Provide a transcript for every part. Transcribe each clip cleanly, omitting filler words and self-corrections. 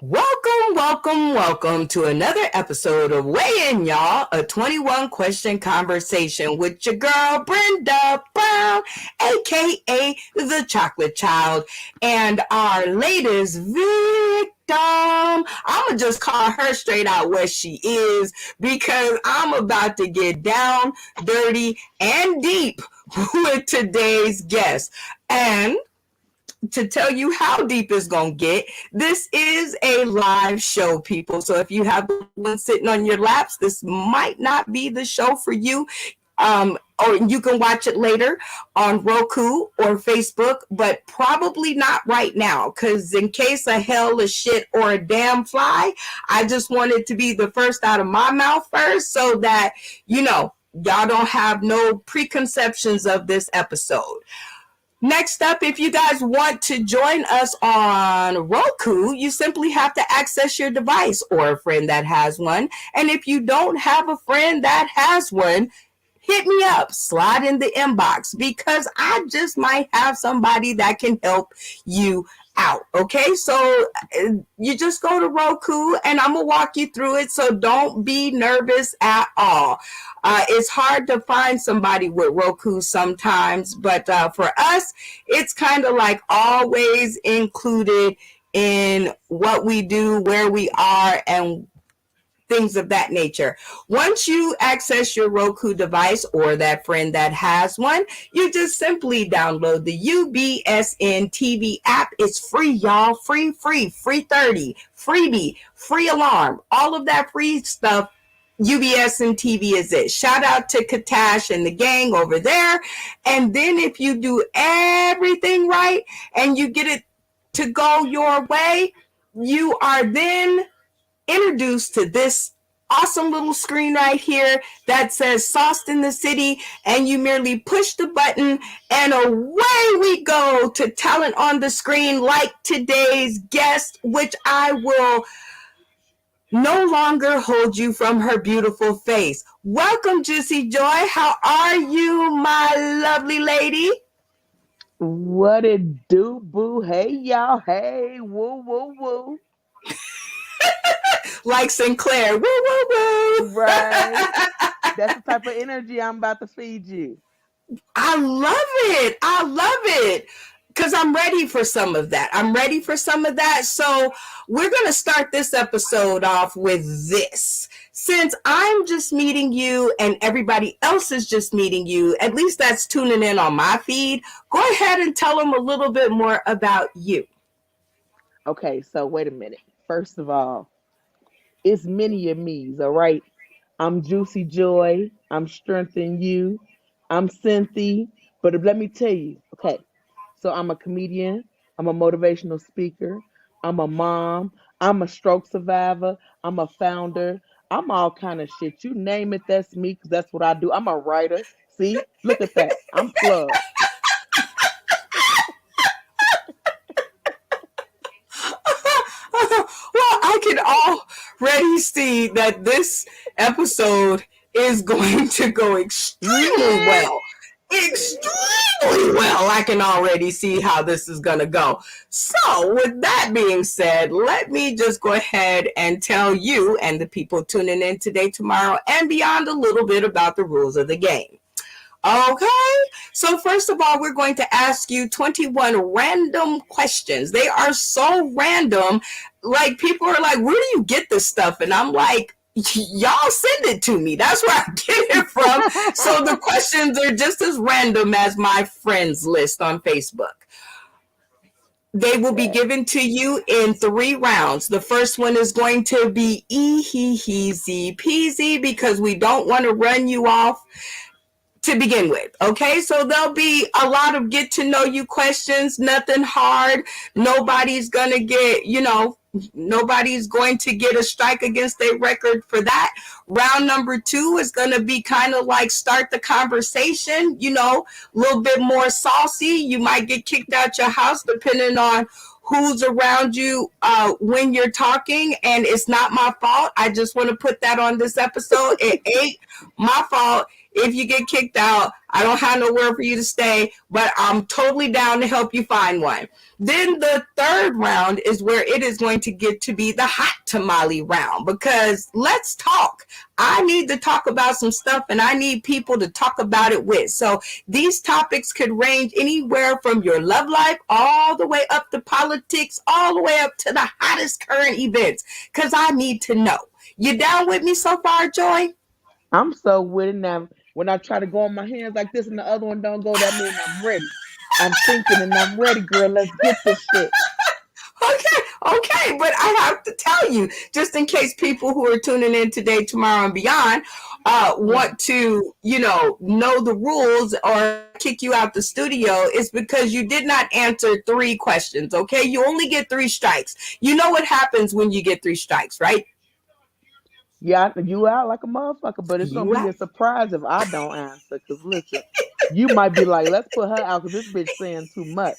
Welcome to another episode of Weigh In, y'all, a 21 question conversation with your girl, Brenda Brown, aka the Chocolate Child, and our latest victim. I'ma just call her straight out what she is because I'm about to get down, dirty, and deep with today's guest. And to tell you how deep it's going to get, this is a live show, people. So if you have one sitting on your laps, this might not be the show for you. Or you can watch it later on Roku or Facebook, but probably not right now, because in case of hell, a shit, or a damn fly, I just want it to be the first out of my mouth first so that, y'all don't have no preconceptions of this episode. Next up, if you guys want to join us on Roku, you simply have to access your device or a friend that has one. And if you don't have a friend that has one, hit me up, slide in the inbox, because I just might have somebody that can help you out. Okay, so you just go to Roku and I'm gonna walk you through it, so don't be nervous at all. It's hard to find somebody with Roku sometimes, but for us, it's kind of like always included in what we do, where we are, and things of that nature. Once you access your Roku device or that friend that has one, you just simply download the UBSN TV app. It's free, y'all. Free 30, freebie, free alarm, all of that free stuff. UBSN TV is it. Shout out to Katash and the gang over there. And then if you do everything right and you get it to go your way, you are then introduced to this awesome little screen right here that says Sauced in the City, and you merely push the button and away we go to talent on the screen, like today's guest, which I will no longer hold you from her beautiful face. Welcome, Juicy Joy. How are you, my lovely lady? What it do, boo? Hey, y'all. Hey, woo, woo, woo. Like Sinclair. Woo, woo, woo. Right. That's the type of energy I'm about to feed you. I love it. Because I'm ready for some of that. So we're going to start this episode off with this. Since I'm just meeting you and everybody else is just meeting you, at least that's tuning in on my feed, go ahead and tell them a little bit more about you. Okay, so wait a minute. First of all, it's many of me's, all right? I'm Juicy Joy. I'm Strengthen You. I'm Cynthia. But let me tell you, okay, so I'm a comedian. I'm a motivational speaker. I'm a mom. I'm a stroke survivor. I'm a founder. I'm all kind of shit. You name it, that's me, because that's what I do. I'm a writer. See? Look at that. I'm plugged. Well, I can already see that this episode is going to go extremely well. Extremely well. I can already see how this is going to go. So, with that being said, let me just go ahead and tell you and the people tuning in today, tomorrow, and beyond a little bit about the rules of the game. Okay, so first of all, we're going to ask you 21 random questions. They are so random. Like, people are like, where do you get this stuff? And I'm like, y'all send it to me. That's where I get it from. So the questions are just as random as my friends list on Facebook. They will be given to you in 3 rounds. The first one is going to be easy peasy because we don't want to run you off to begin with. Okay, so there'll be a lot of get to know you questions, nothing hard. Nobody's going to get, nobody's going to get a strike against their record for that. Round number 2 is going to be kind of like start the conversation, a little bit more saucy. You might get kicked out your house depending on who's around you when you're talking, and it's not my fault. I just want to put that on this episode. It ain't my fault. If you get kicked out, I don't have nowhere for you to stay, but I'm totally down to help you find one. Then the third round is where it is going to get to be the hot tamale round, because let's talk. I need to talk about some stuff and I need people to talk about it with. So these topics could range anywhere from your love life all the way up to politics, all the way up to the hottest current events, because I need to know. You down with me so far, Joy? I'm so with it now. When I try to go on my hands like this and the other one don't go, that means I'm ready. I'm thinking and I'm ready, girl. Let's get this shit. Okay, but I have to tell you, just in case people who are tuning in today, tomorrow, and beyond Mm. want to, know the rules or kick you out the studio, is because you did not answer three questions. Okay, you only get three strikes. You know what happens when you get three strikes, right? Yeah, you out like a motherfucker, but it's gonna You be out. a surprise if I don't answer. Cause listen, you might be like, let's put her out because this bitch saying too much.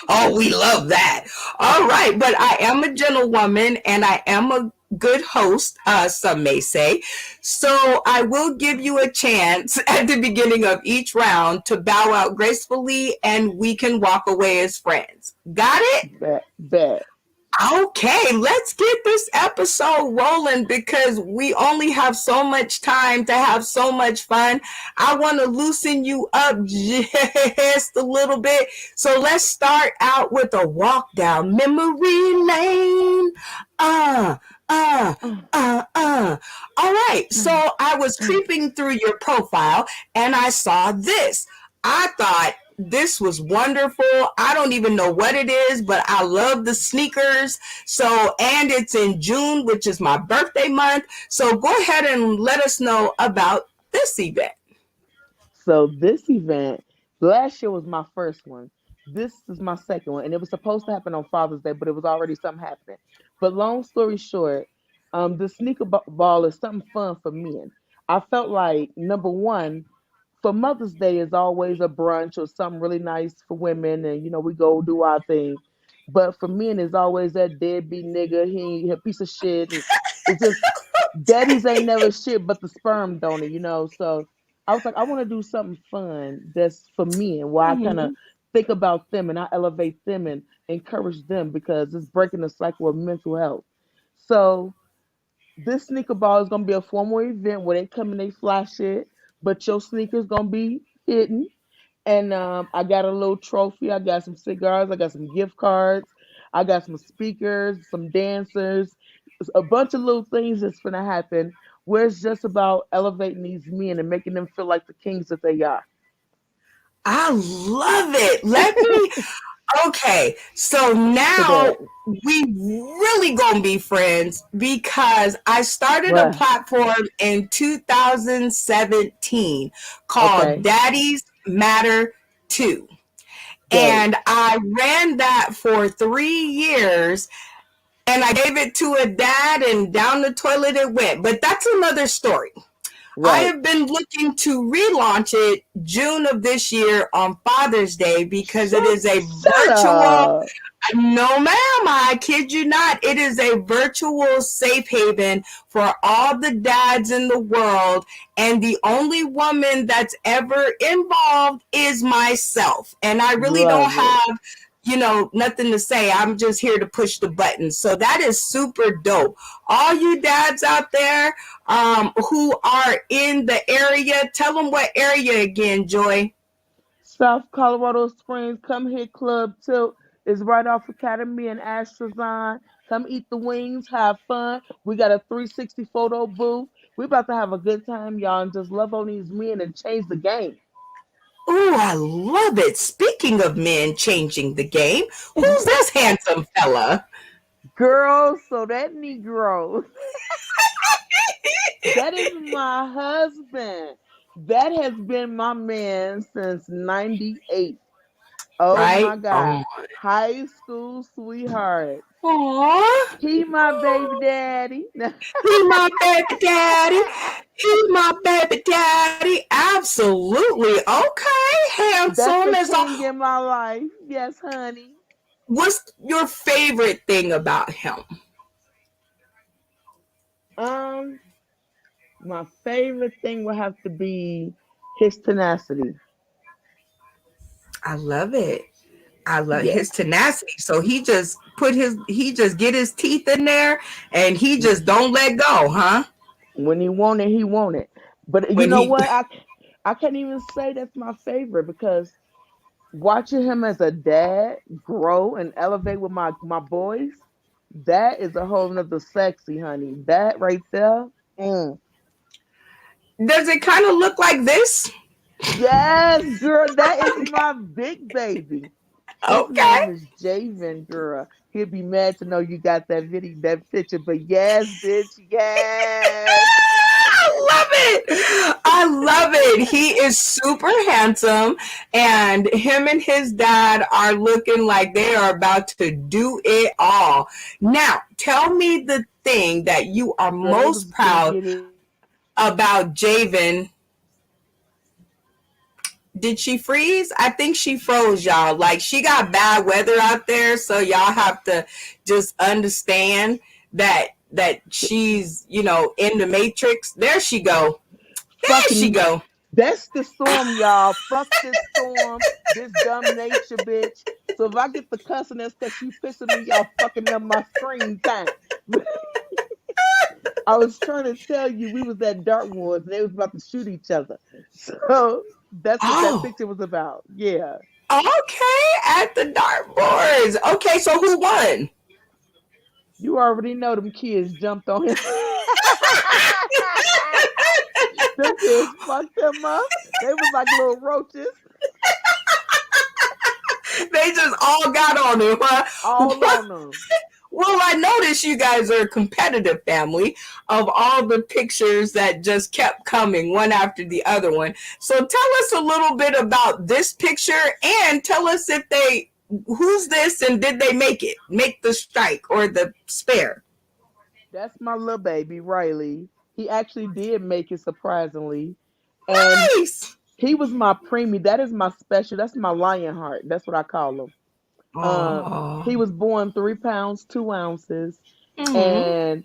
Oh, we love that. All right, but I am a gentlewoman and I am a good host, some may say. So I will give you a chance at the beginning of each round to bow out gracefully and we can walk away as friends. Got it? Bet, bet. Okay, let's get this episode rolling because we only have so much time to have so much fun. I want to loosen you up just a little bit. So let's start out with a walk down memory lane. Uh, uh, Uh, All right, uh, so I was uh. creeping through your profile and I saw this. I thought this was wonderful. I don't even know what it is, but I love the sneakers. So, and it's in June, which is my birthday month. So go ahead and let us know about this event. So this event, last year was my first one. This is my second one, and it was supposed to happen on Father's Day, but it was already something happening. But long story short, the ball is something fun for men. I felt like number one, for Mother's Day is always a brunch or something really nice for women, and we go do our thing. But for men, it's always that deadbeat nigga. He a piece of shit, and it's just daddies ain't never shit but the sperm donor. So I was like, I want to do something fun that's for men, where I kind of Mhm. think about them and I elevate them and encourage them because it's breaking the cycle of mental health. So this sneaker ball is gonna be a formal event where they come and they flash it, but your sneakers gonna be hidden. And I got a little trophy. I got some cigars. I got some gift cards. I got some speakers, some dancers, a bunch of little things that's gonna happen. Where it's just about elevating these men and making them feel like the kings that they are. I love it. Okay, so So now that we really gonna be friends because I started a what? platform in 2017 called Okay, Daddies Matter 2. dope. And I ran that for 3 years and I gave it to a dad and down the toilet it went. But that's another story. I Right. have been looking to relaunch it June of this year on Father's Day because it is a Shut virtual. up. No, ma'am, I kid you not. It is a virtual safe haven for all the dads in the world. And the only woman that's ever involved is myself. And I really don't Love it. have, nothing to say. I'm just here to push the buttons. So that is super dope. All you dads out there who are in the area, tell them what area again, Joy. South Colorado Springs, come hit Club Tilt. It's right off Academy and Astrazine. Come eat the wings, have fun. We got a 360 photo booth. We about to have a good time, y'all, and just love on these men and change the game. Ooh, I love it. Speaking of men changing the game, who's this handsome fella? Girl, so that Negro, that is my husband. That has been my man since 98. Oh Right? my God. Oh, High school sweetheart. aw. He my baby daddy. He my baby daddy. He my baby daddy. Absolutely. Okay. That's Handsome the as all. king in my life. Yes, honey. What's your favorite thing about him? Um, My favorite thing would have to be his tenacity. I love it. I love Yeah. his tenacity. So he just get his teeth in there and he just don't let go, huh? When he want it, he want it. But you When know he what? I can't even say that's my favorite because watching him as a dad grow and elevate with my boys, that is a whole nother sexy, honey. That right there. Mm. does it kind of look like this? Yes, girl, that is my big baby. His Okay. name is Javen, girl. He'll be mad to know you got that video, that picture. But yes, bitch, yes. I love it. I love it. He is super handsome, and him and his dad are looking like they are about to do it all. Now, tell me the thing that you are Girl, they most was finna proud get it. about Javen. Did she freeze? I think she froze, y'all. Like, she got bad weather out there, so y'all have to just understand that she's, in the matrix. There she go. There she Fucking, go. that's the storm, y'all. Fuck this storm, this dumb nature bitch. So if I get the cussing, that's because she pissing me off, fucking up my screen time. I was trying to tell you we was at Dartmoor and they was about to shoot each other. So that's what that Oh, picture was about. Yeah. okay. At the dartboards. Okay, so who won? You already know them kids jumped on him. Them kids fucked him up. They was like little roaches They just all got on him, all huh? on them. Well, I noticed you guys are a competitive family of all the pictures that just kept coming one after the other one. So tell us a little bit about this picture and tell us if who's this and did they make the strike or the spare? That's my little baby, Riley. He actually did make it surprisingly. And Nice. he was my preemie. That is my special. That's my lion heart. That's what I call him. Uh, Oh. he was born 3 pounds, 2 ounces. Mm-hmm. And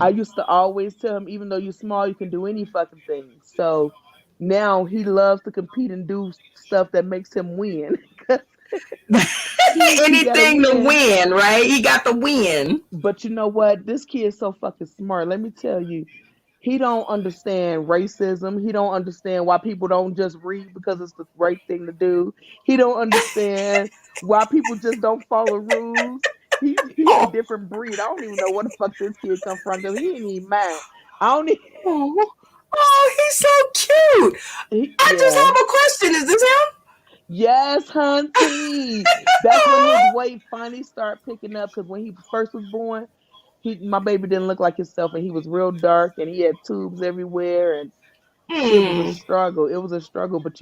I used to always tell him, even though you're small, you can do any fucking thing. So now he loves to compete and do stuff that makes him win. He got to Anything to win. win, right? He got the win. But you know what? This kid is so fucking smart. Let me tell you, he don't understand racism. He don't understand why people don't just read because it's the right thing to do. He don't understand why people just don't follow rules. He a Oh, different breed. I don't even know where the fuck this kid come from because he ain't even mine. I don't even, oh, oh, he's so cute. I just yeah. have a question. Is this him? Yes, hunty. That's when his weight finally started picking up because when he first was born, my baby didn't look like himself and he was real dark and he had tubes everywhere and it was a Hmm. struggle. It was a struggle, but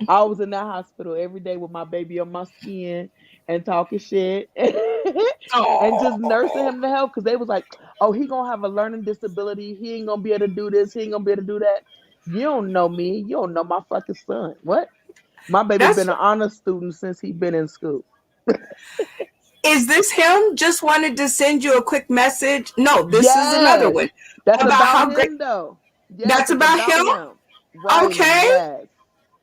I was in that hospital every day with my baby on my skin and talking shit and just nursing Oh, him to health because they was like, "Oh, he gonna have a learning disability. He ain't gonna be able to do this. He ain't gonna be able to do that." You don't know me. You don't know my fucking son. What? My baby that's. been an honor student since he been in school. Is this him? Just wanted to send you a quick message. No, this is another Yes, one that's about about how great. him though. Yes, That's it's about about him. him. Riley, Okay. yes.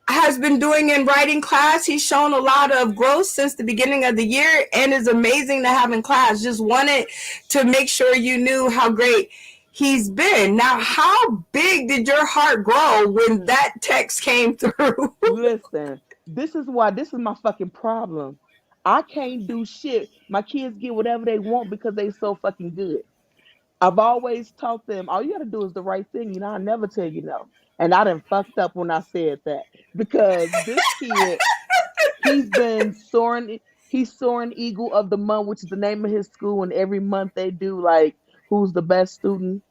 Has been doing in writing class. He's shown a lot of growth since the beginning of the year and is amazing to have in class. Just wanted to make sure you knew how great he's been. Now, how big did your heart grow when that text came through? Listen, this is my fucking problem. I can't do shit. My kids get whatever they want because they so fucking good. I've always taught them all you gotta do is the right thing. I never tell you no. And I done fucked up when I said that because this kid, he's been soaring. He's soaring eagle of the month, which is the name of his school. And every month they do like who's the best student.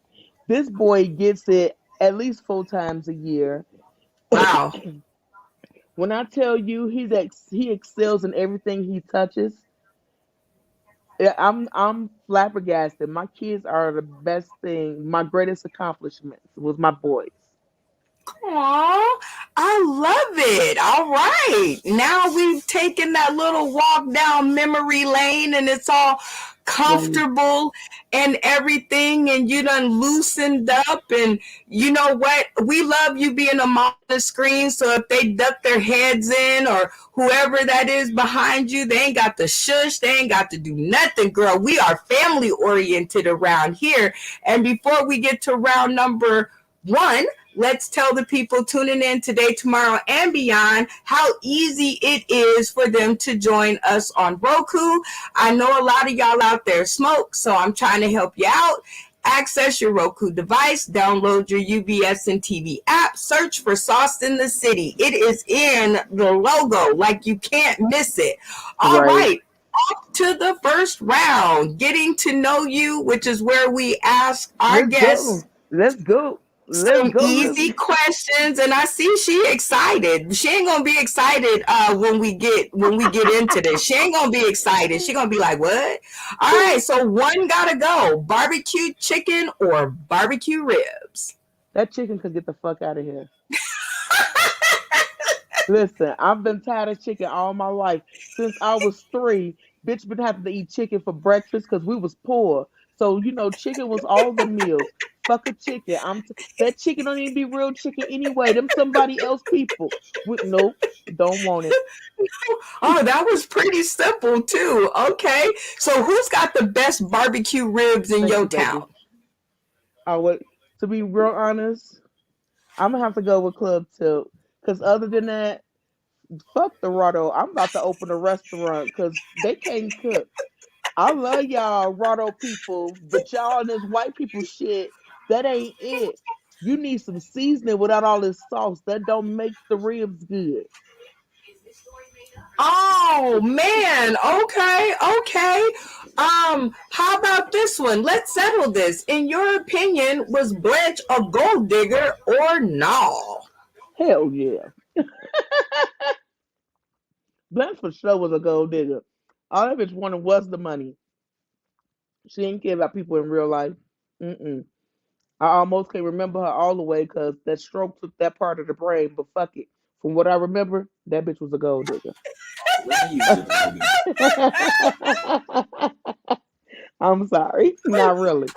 This boy gets it at least 4 times a year. Wow. When I tell you he excels in everything he touches, I'm flabbergasted. My kids are the best thing. My greatest accomplishments was my boys. Aw, I love it. All right. Now we've taken that little walk down memory lane and it's all Right. comfortable and everything, and you done loosened up. And you know what? We love you being a mom on the screen. So if they duck their heads in, or whoever that is behind you, they ain't got to shush. They ain't got to do nothing, girl. We are family oriented around here. And before we get to round number one, let's tell the people tuning in today, tomorrow, and beyond how easy it is for them to join us on Roku. I know a lot of y'all out there smoke, so I'm trying to help you out. Access your Roku device, download your UBS and TV app, search for Sauce in the City. It is in the logo, like you can't miss it. All Right. right, off to the first round, getting to know you, which is where we ask our Let's guests go. Let's go. Let's some go. easy questions. And I see she excited. She ain't gonna be excited when we get into this. She ain't gonna be excited. She gonna be like, what? All right, so one gotta go: barbecue chicken or barbecue ribs? That chicken could get the fuck out of here. Listen, I've been tired of chicken all my life. Since I was 3, bitch been having to eat chicken for breakfast because we was poor. So, chicken was all the meals. Fuck a chicken. That chicken don't even be real chicken anyway. Them somebody else people. Nope, don't want it. Oh, that was pretty simple too. Okay, so who's got the best barbecue ribs in Thank your you, baby. town? I would, to be real honest, I'm gonna have to go with Club Tilt. Cause other than that, fuck the Rotto. I'm about to open a restaurant because they can't cook. I love y'all Rotto people, but y'all and this white people shit, that ain't it. You need some seasoning without all this sauce. That don't make the ribs good. Oh man, okay, okay. How about this one? Let's settle this. In your opinion, was Blanche a gold digger or no? Hell yeah. Blanche for sure was a gold digger. All that bitch wanted was the money. She didn't care about people in real life. Mm-mm. I almost can't remember her all the way because that stroke took that part of the brain, but fuck it. From what I remember, that bitch was a gold digger. I'm sorry. Not really.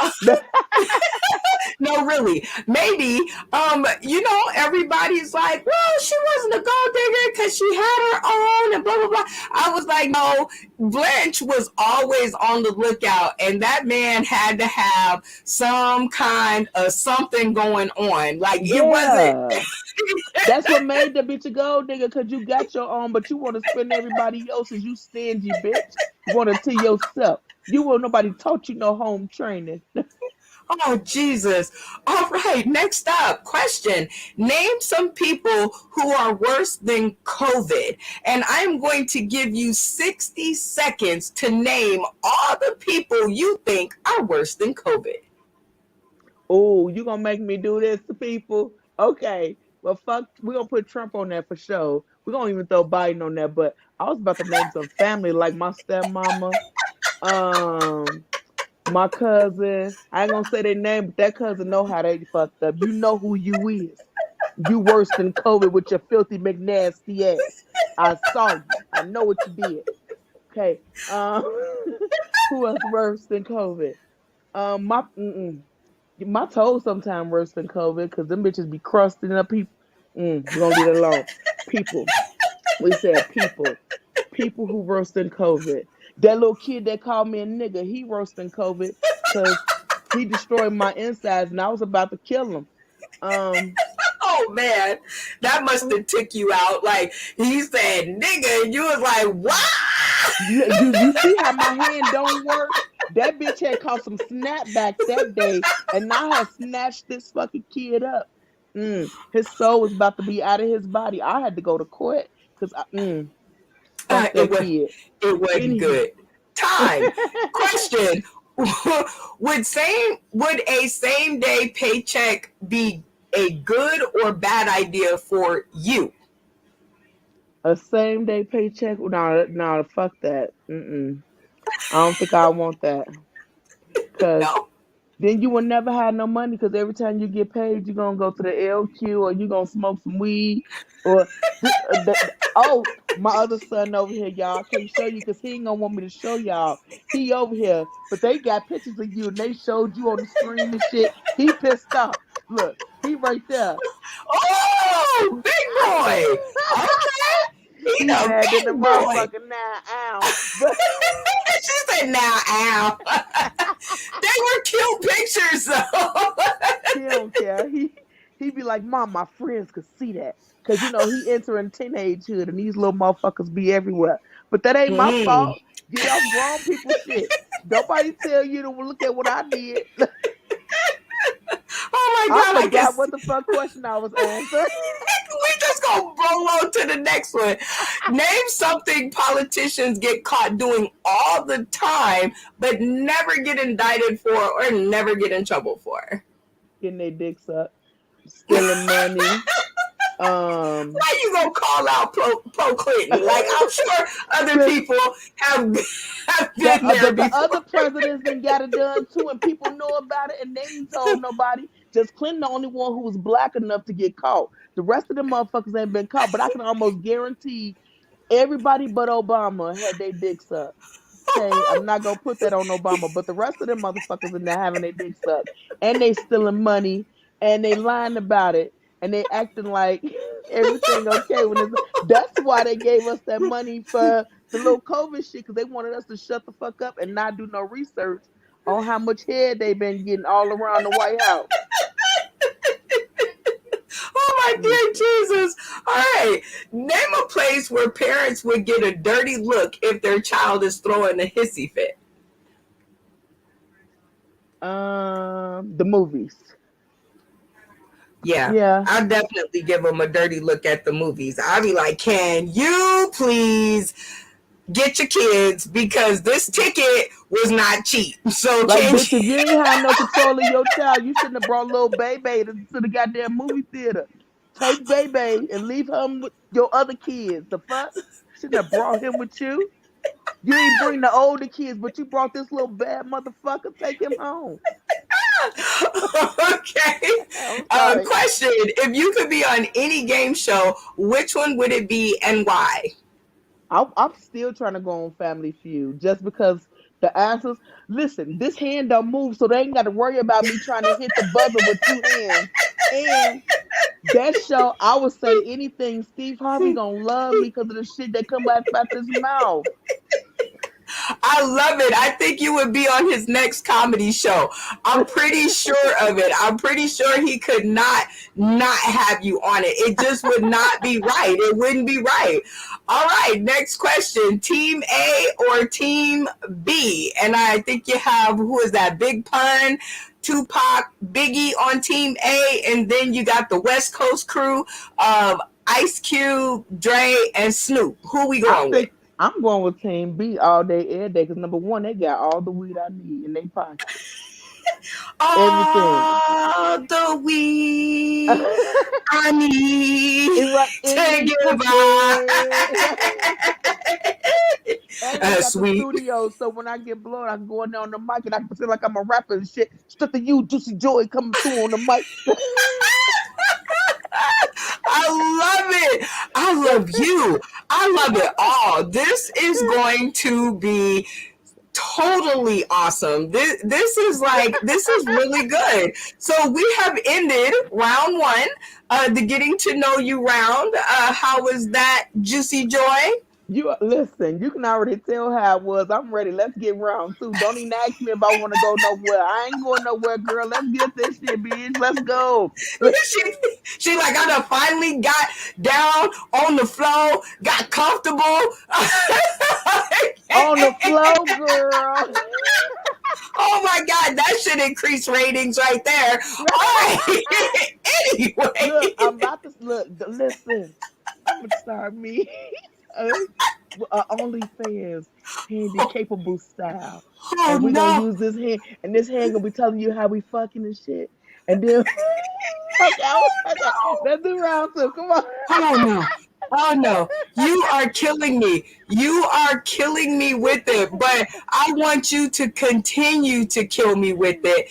No, really. Maybe, everybody's like, well, she wasn't a gold digger because she had her own and blah, blah, blah. I was like, no, Blanche was always on the lookout, and that man had to have some kind of something going on. Like, it wasn't. Yeah. That's what made the bitch a gold digger because you got your own, but you want to spend everybody else's. You stingy bitch. You want it to yourself. You want nobody taught you no home training. Oh, Jesus. All right, next up, question. Name some people who are worse than COVID. And I'm going to give you 60 seconds to name all the people you think are worse than COVID. Oh, you gonna make me do this to people? Okay. Well, fuck, we're gonna put Trump on that for sure. We're gonna even throw Biden on that, but I was about to name some family like my stepmama, um, my cousin. I ain't gonna say their name, but that cousin know how they fucked up. You know who you is. You worse than COVID with your filthy McNasty ass. I saw you. I know what you did. Okay. Who else worse than COVID? My toes sometimes worse than COVID because them bitches be crusting up people. We're gonna leave it alone. People. We said people. People who worse than COVID. That little kid that called me a nigga, he worse than COVID because he destroyed my insides and I was about to kill him. Um, Oh, man. That must have took you out. Like, he said, nigga, and you was like, what? you see how my hand don't work? That bitch had caught some snapbacks that day, and I had snatched this fucking kid up. His soul was about to be out of his body. I had to go to court because fuck It that kid. wasn't Anywho. good. Time. Question. Would a same day paycheck be a good or bad idea for you? A same day paycheck? No, fuck that. I don't think I want that. Cause No. then you will never have no money because every time you get paid, you're gonna go to the LQ or you're gonna smoke some weed or Oh, my other son over here, y'all. I can't show you because he ain't gonna want me to show y'all. He over here, but they got pictures of you and they showed you on the screen and shit. He pissed off. Look, he right there. Oh, big boy. Okay. He He the mad in the big boy. motherfucker now. Ow. But She said, now, ow. They were cute pictures, though. he don't care. He be like, Mom, my friends could see that. Cause you know he entering teenagehood and these little motherfuckers be everywhere. But that ain't my Mm. fault. Get off grown people shit. Nobody tell you to look at what I did. Oh my I God, I forgot guess what the fuck question I was answering. we just gonna roll on to the next one. Name something politicians get caught doing all the time, but never get indicted for or never get in trouble for. Getting their dicks up, stealing money. Why you gonna call out pro Clinton? Like I'm sure other people have been there The before. other presidents done got it done too, and people know about it, and they ain't told nobody. Just Clinton, the only one who was black enough to get caught. The rest of the motherfuckers ain't been caught. But I can almost guarantee everybody but Obama had their dicks up. Okay, I'm not gonna put that on Obama, but the rest of them motherfuckers in there having their dicks up, and they stealing money, and they lying about it, and they acting like everything okay when it's. That's why they gave us that money for the little COVID shit because they wanted us to shut the fuck up and not do no research on how much head they've been getting all around the White House. Oh my dear Jesus. All right. Name a place where parents would get a dirty look if their child is throwing a hissy fit. The movies. Yeah. Yeah. I definitely give them a dirty look at the movies. I'll be like, can you please get your kids because this ticket was not cheap. So Like, can bitch, if you ain't had no control of your child, you shouldn't have brought little baby to the goddamn movie theater. Take baby and leave him with your other kids. The fuck? Shouldn't have brought him with you. You ain't bring the older kids, but you brought this little bad motherfucker. Take him home. okay. I'm sorry. Question: if you could be on any game show, which one would it be and why? I'm still trying to go on Family Feud just because the answers. Listen, this hand don't move, so they ain't got to worry about me trying to hit the buzzer with two hands. And that show, I would say anything. Steve Harvey gonna love me because of the shit that come out his mouth. I love it. I think you would be on his next comedy show. I'm pretty sure of it. I'm pretty sure he could not have you on it. It just would not be right. It wouldn't be right. All right, next question. Team A or Team B? And I think you have, who is that? Big Pun, Tupac, Biggie on Team A, and then you got the West Coast crew of Ice Cube, Dre, and Snoop. Who we going with? I'm going with Team B all day, every day, because number one, they got all the weed I need in their pocket. All the weed I need to give out. Sweet. Studio, so when I get blown, I can go in there on the mic and I can pretend like I'm a rapper and shit. Straight to you, Juicy Joy, coming through on the mic. I love it. I love you. I love it all. This is going to be totally awesome. This is really good. So we have ended round one, the getting to know you round. How was that, Juicy Joy? You listen, you can already tell how it was. I'm ready. Let's get round two. Don't even ask me if I want to go nowhere. I ain't going nowhere, girl. Let's get this shit, bitch. Let's go. She like, I done finally got down on the floor, got comfortable. On the floor, girl. Oh my God, that should increase ratings right there. All right. Anyway. Look, I'm about to listen. I'm gonna start me. OnlyFans handy capable style. Oh, and we're no. gonna use this hand, and this hand gonna be telling you how we fucking and shit. And then okay. Let's do round two. Come on. Oh no. You are killing me. You are killing me with it. But I want you to continue to kill me with it.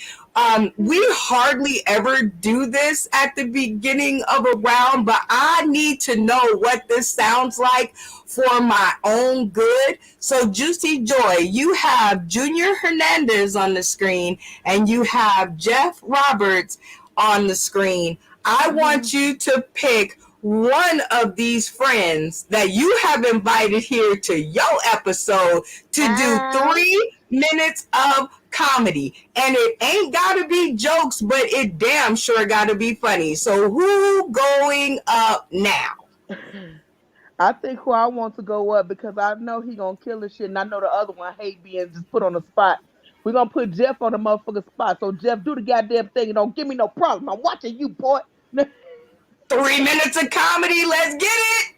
We hardly ever do this at the beginning of a round, but I need to know what this sounds like for my own good. So, Juicy Joy, you have Junior Hernandez on the screen and you have Jeff Roberts on the screen. I want you to pick one of these friends that you have invited here to your episode to do 3 minutes of comedy. And it ain't gotta be jokes, but it damn sure gotta be funny. So who going up now? I think who I want to go up because I know he gonna kill this shit, and I know the other one hate being just put on the spot. We're gonna put Jeff on the motherfucking spot. So Jeff, do the goddamn thing and don't give me no problem. I'm watching you, boy. 3 minutes of comedy. Let's get it.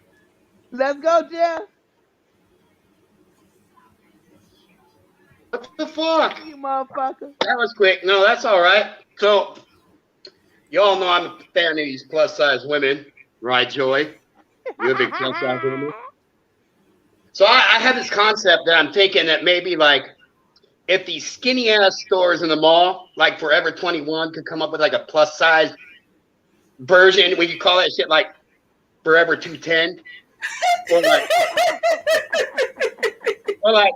Let's go, Jeff. What the fuck? You motherfucker. That was quick. No, that's all right. So, you all know I'm a fan of these plus-size women, right, Joy? You're a big plus-size woman. So I had this concept that I'm thinking that maybe, like, if these skinny-ass stores in the mall, like Forever 21, could come up with, like, a plus-size version, we could call that shit, like, Forever 210. Or, like,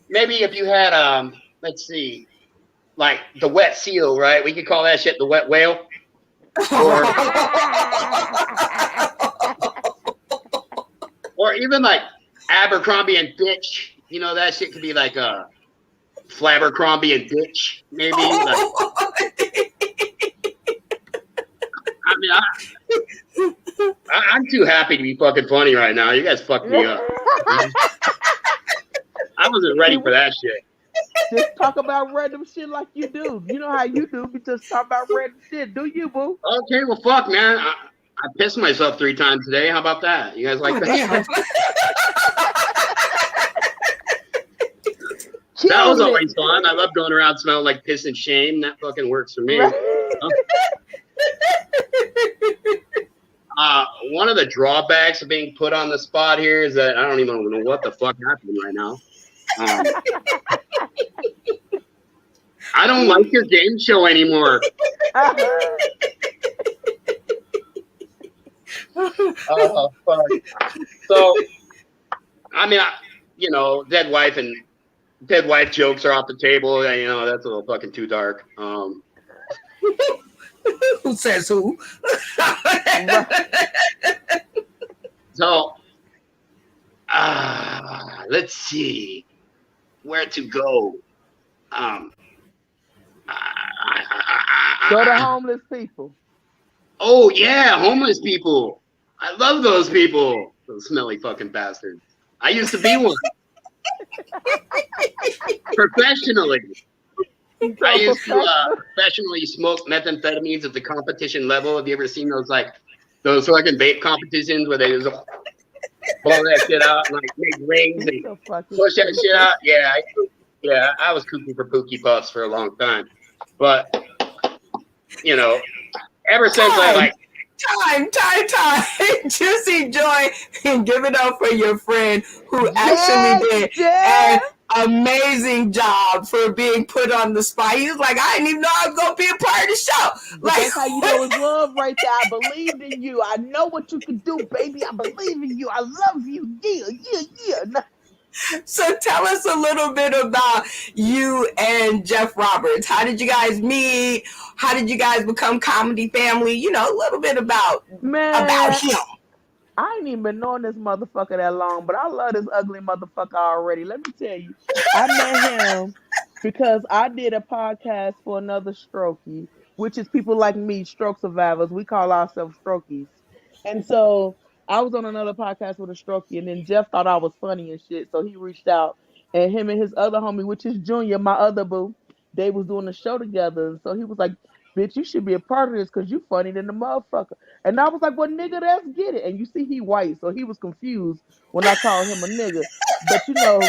maybe if you had, let's see, like the wet seal, right? We could call that shit the wet whale. Or even like Abercrombie and Fitch. You know, that shit could be like a Flabbercrombie and Ditch, maybe. Like, I mean, I'm too happy to be fucking funny right now. You guys fucked me up. I wasn't ready for that shit. Just talk about random shit like you do. You know how you do. We just talk about random shit. Do you, boo? Okay, well, fuck, man. I pissed myself 3 times today. How about that? You guys like that? That was always fun. I love going around smelling like piss and shame. That fucking works for me. One of the drawbacks of being put on the spot here is that I don't even know what the fuck happened right now. I don't like your game show anymore. Oh, fuck. So, I mean, you know, dead wife jokes are off the table. You know, that's a little fucking too dark. Who says who? So, let's see where to go. Go to homeless people. Oh yeah, homeless people. I love those people. Those smelly fucking bastards. I used to be one. Professionally. I used to professionally smoke methamphetamines at the competition level. Have you ever seen those those fucking vape competitions where they just blow that shit out and like make rings and push that shit out? Yeah, I was cuckoo for Pookie Puffs for a long time. But you know, ever since I like time. Juicy Joy, and give it up for your friend who actually did an amazing job for being put on the spot. He was like, I didn't even know I was gonna be a part of the show. Like, that's how you know it's love right there. I believed in you. I know what you can do, baby. I believe in you. I love you. Yeah. So tell us a little bit about you and Jeff Roberts. How did you guys meet? How did you guys become comedy family? You know, a little bit about him. I ain't even been knowing this motherfucker that long, but I love this ugly motherfucker already. Let me tell you, I met him because I did a podcast for another Strokey, which is people like me, stroke survivors. We call ourselves Strokies. And so I was on another podcast with a Strokey, and then Jeff thought I was funny and shit, so he reached out, and him and his other homie, which is Junior, my other boo, they was doing a show together, and so he was like, bitch, you should be a part of this because you funny than the motherfucker. And I was like, well, nigga, let's get it. And you see he white, so he was confused when I called him a nigga. But you know,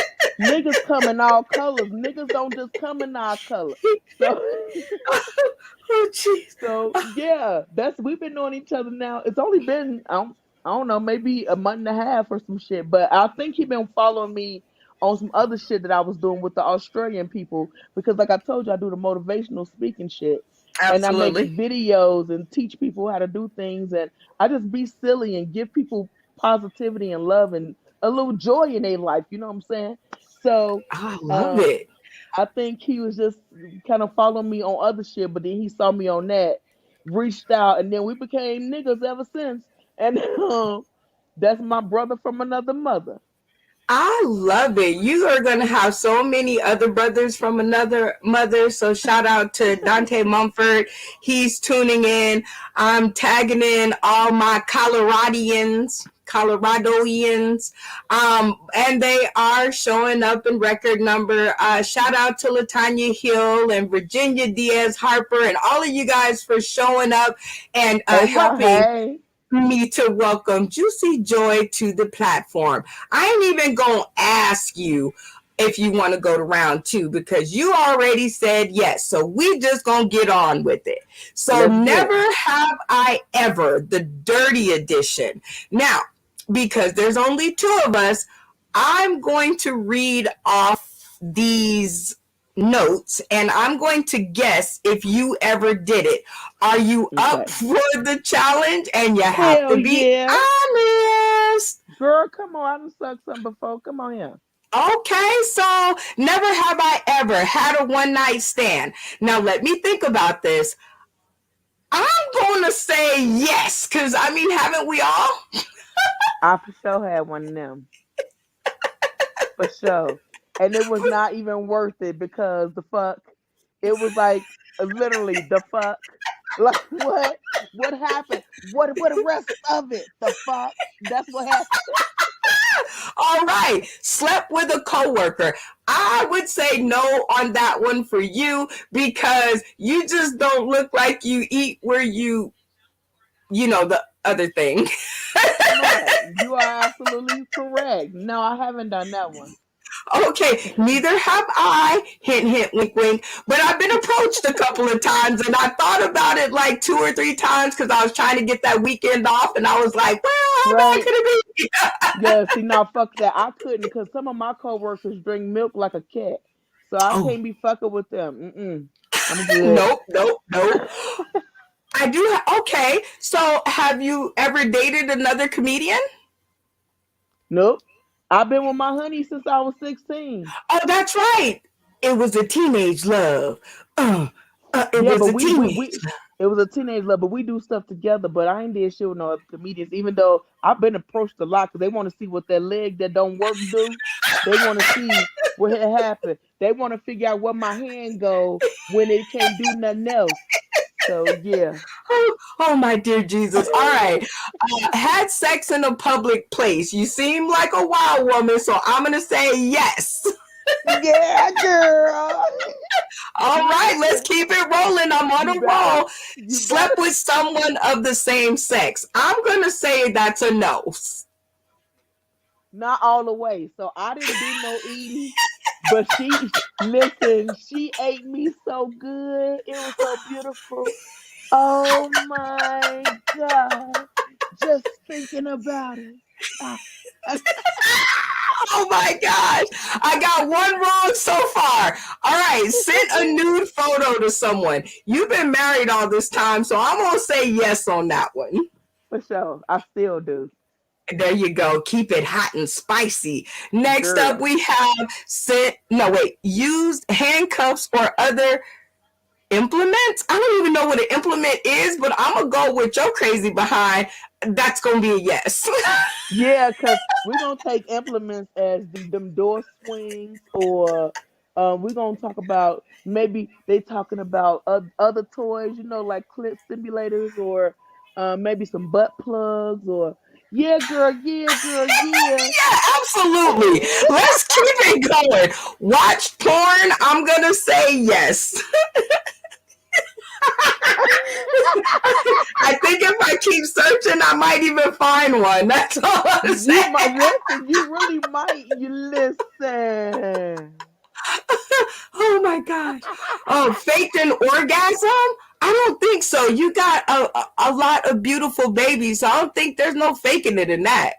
niggas come in all colors. Niggas don't just come in our color. So, so yeah, we've been knowing each other now. It's only been I don't know, maybe a month and a half or some shit. But I think he been following me on some other shit that I was doing with the Australian people because, like I told you, I do the motivational speaking shit, and I make Absolutely. videos and teach people how to do things, and I just be silly and give people positivity and love and a little joy in their life. You know what I'm saying? So, I love um, it. I think he was just kind of following me on other shit, but then he saw me on that, reached out, and then we became niggas ever since. And that's my brother from another mother. I love it. You are going to have so many other brothers from another mother. So shout out to Dante Mumford. He's tuning in. I'm tagging in all my Coloradoians. And they are showing up in record number. Shout out to Latanya Hill and Virginia Diaz Harper and all of you guys for showing up and Hey, y'all, helping hey. me to welcome Juicy Joy to the platform. I ain't even going to ask you if you want to go to round 2 because you already said yes. So we just going to get on with it. So Let's get never it. have I ever, the dirty edition. Now, because there's only 2 of us, I'm going to read off these notes and I'm going to guess if you ever did it. Are you up Okay. for the challenge? And you have Hell to be yeah. honest. Girl, come on. I done sucked some before. Come on here. Okay, so never have I ever had a one night stand. Now let me think about this. I'm going to say yes, because I mean, haven't we all? I for sure had one of them. For sure. And it was not even worth it because the fuck. It was like literally the fuck. Like what? What happened? What the rest of it? The fuck? That's what happened. All right, slept with a coworker. I would say no on that one for you because you just don't look like you eat where you know, the other thing. Right. You are absolutely correct. No, I haven't done that one. Okay, neither have I. Hint, hint, wink, wink. But I've been approached a couple of times, and I thought about it like 2 or 3 times because I was trying to get that weekend off, and I was like, "Well, how bad Right. could it be?" Yeah, see now fuck that. I couldn't because some of my coworkers drink milk like a cat. So I Oh, can't be fucking with them. I'm good. nope, nope, nope. I do. Okay, so have you ever dated another comedian? Nope. I've been with my honey since I was 16. Oh, that's right. It was a teenage love. It Yeah, was but a teenage. we it was a teenage love, but we do stuff together. But I ain't did shit with no other comedians, even though I've been approached a lot because they want to see what that leg that don't work do. They want to see what had happened. They want to figure out where my hand go when it can't do nothing else. So yeah. Oh, my dear Jesus. All right. Had sex in a public place. You seem like a wild woman, so I'm going to say yes. Yeah, girl. All right, let's keep it rolling. I'm on You a better. roll. You Slept better. with someone of the same sex. I'm going to say that's a no. Not all the way. So I didn't do no eating, but she ate me so good. It was so beautiful. Oh my God. Just thinking about it. Ah, Oh my gosh. I got one wrong so far. All right, sent a nude photo to someone. You've been married all this time, so I'm going to say yes on that one. for sure. I still do. There you go. Keep it hot and spicy. Next up, Girl. we have used handcuffs or other implements. I don't even know what an implement is, but I'm going to go with your crazy behind. That's going to be a yes. Yeah, because we're going to take implements as them door swings, or we're going to talk about maybe they talking about other toys, like clip stimulators, or maybe some butt plugs, or yeah, girl, yeah, girl, yeah. Yeah, absolutely. Let's keep it going. Watch porn. I'm going to say yes. I think if I keep searching, I might even find one. That's all I'm You saying. might listen. You really might. You listen. Oh my gosh. Oh, faked an orgasm? I don't think so. You got a lot of beautiful babies, so I don't think there's no faking it in that.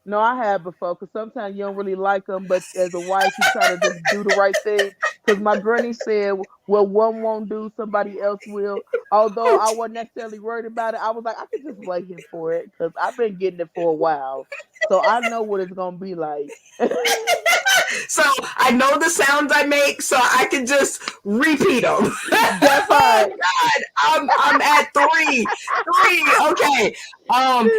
No, I have before, because sometimes you don't really like them, but as a wife, you try to just do the right thing. Because my granny said, well, one won't do, somebody else will. Although I wasn't necessarily worried about it, I was like, I could just blame him for it, because I've been getting it for a while. So I know what it's going to be like. So I know the sounds I make, so I can just repeat them. That Oh part. God, I'm at three. Okay.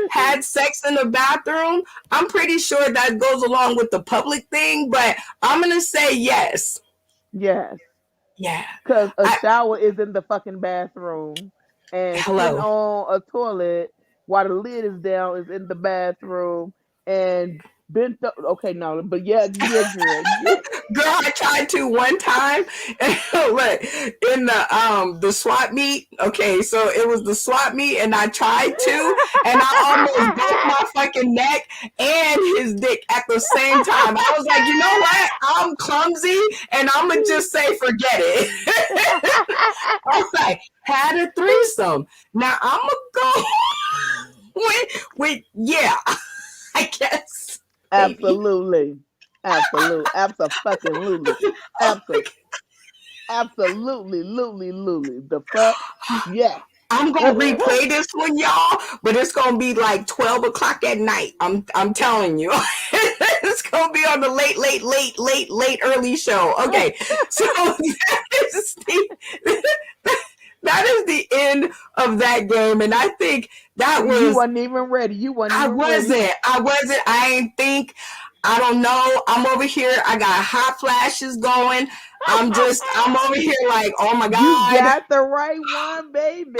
Had sex in the bathroom. I'm pretty sure that goes along with the public thing, but I'm gonna say yes. Yes. Yeah. Because a I shower is in the fucking bathroom, and sitting Hello. on a toilet while the lid is down is in the bathroom, and okay, no, but yeah, yeah, girl. Yeah. Girl, I tried to one time. Look, in the swap meet. Okay, so it was the swap meet, and I tried to, and I almost broke my fucking neck and his dick at the same time. I was like, you know what? I'm clumsy, and I'm gonna just say forget it. I was like, had a threesome. Now I'm gonna go with yeah, I guess, maybe. Absolutely. Absolutely. Absolutely. Absolutely. Absolutely. Lutely. The fuck? Yeah. I'm gonna replay this one, y'all, but it's gonna be like 12 o'clock at night. I'm telling you, it's gonna be on the late early show. Okay, so that is that is the end of that game, and I think that You was wasn't even ready. You wasn't I even ready. wasn't. I wasn't. I ain't think. I don't know. I'm over here. I got hot flashes going. I'm over here like, oh my You God. got the right one, baby.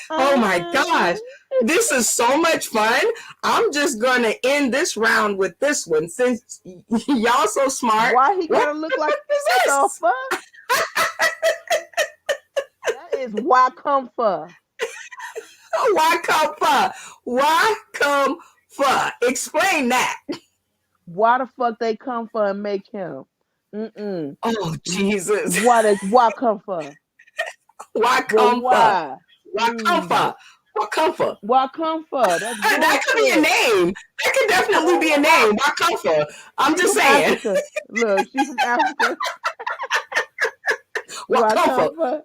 Oh my gosh. This is so much fun. I'm just going to end this round with this one since y'all so smart. Why he What gotta look like is the this? fuck? That is why come for. Why come for? Why come for? Explain that. Why the fuck they come for and make him? Mm-mm. Oh, Jesus. Why come for? Why But come for? why? Why come Mm. for? What come for? Why come for? That's That could be a bullshit. name. That could definitely be a name. Why come for? I'm She just from saying. Africa. Look, she from Africa. What Why come for? come for?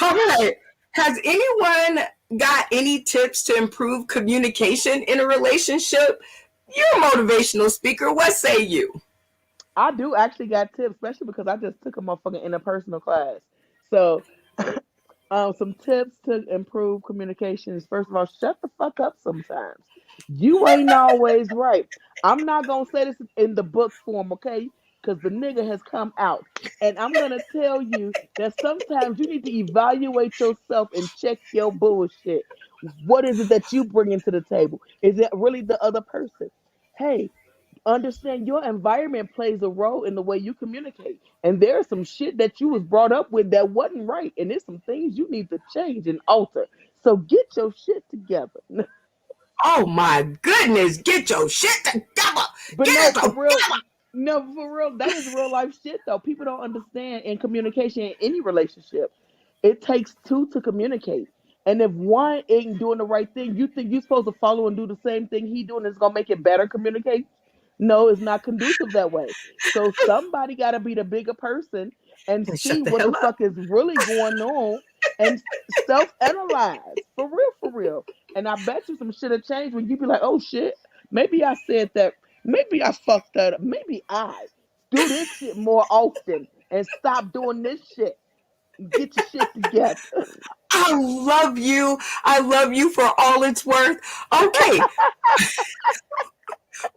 All right. Has anyone got any tips to improve communication in a relationship? You're a motivational speaker. What say you? I do actually got tips, especially because I just took a motherfucking interpersonal class. So some tips to improve communication is, first of all, shut the fuck up sometimes. You ain't always right. I'm not gonna say this in the book form, okay? Because the nigga has come out. And I'm gonna tell you that sometimes you need to evaluate yourself and check your bullshit. What is it that you bring into the table? Is it really the other person? Hey, understand your environment plays a role in the way you communicate, and there's some shit that you was brought up with that wasn't right, and there's some things you need to change and alter. So get your shit together. Oh my goodness. Get your shit together. But Get no, it for real, together. no, for real, that is real life shit though. People don't understand in communication in any relationship. It takes two to communicate. And if one ain't doing the right thing, you think you're supposed to follow and do the same thing he doing is gonna make it better communicate? No, it's not conducive that way. So somebody gotta be the bigger person and see Shut the what the hell up. fuck is really going on and self-analyze. For real. And I bet you some shit will change when you be like, oh shit, maybe I said that. Maybe I fucked that up. Maybe I do this shit more often and stop doing this shit. Get your shit together. I love you. I love you for all it's worth. Okay.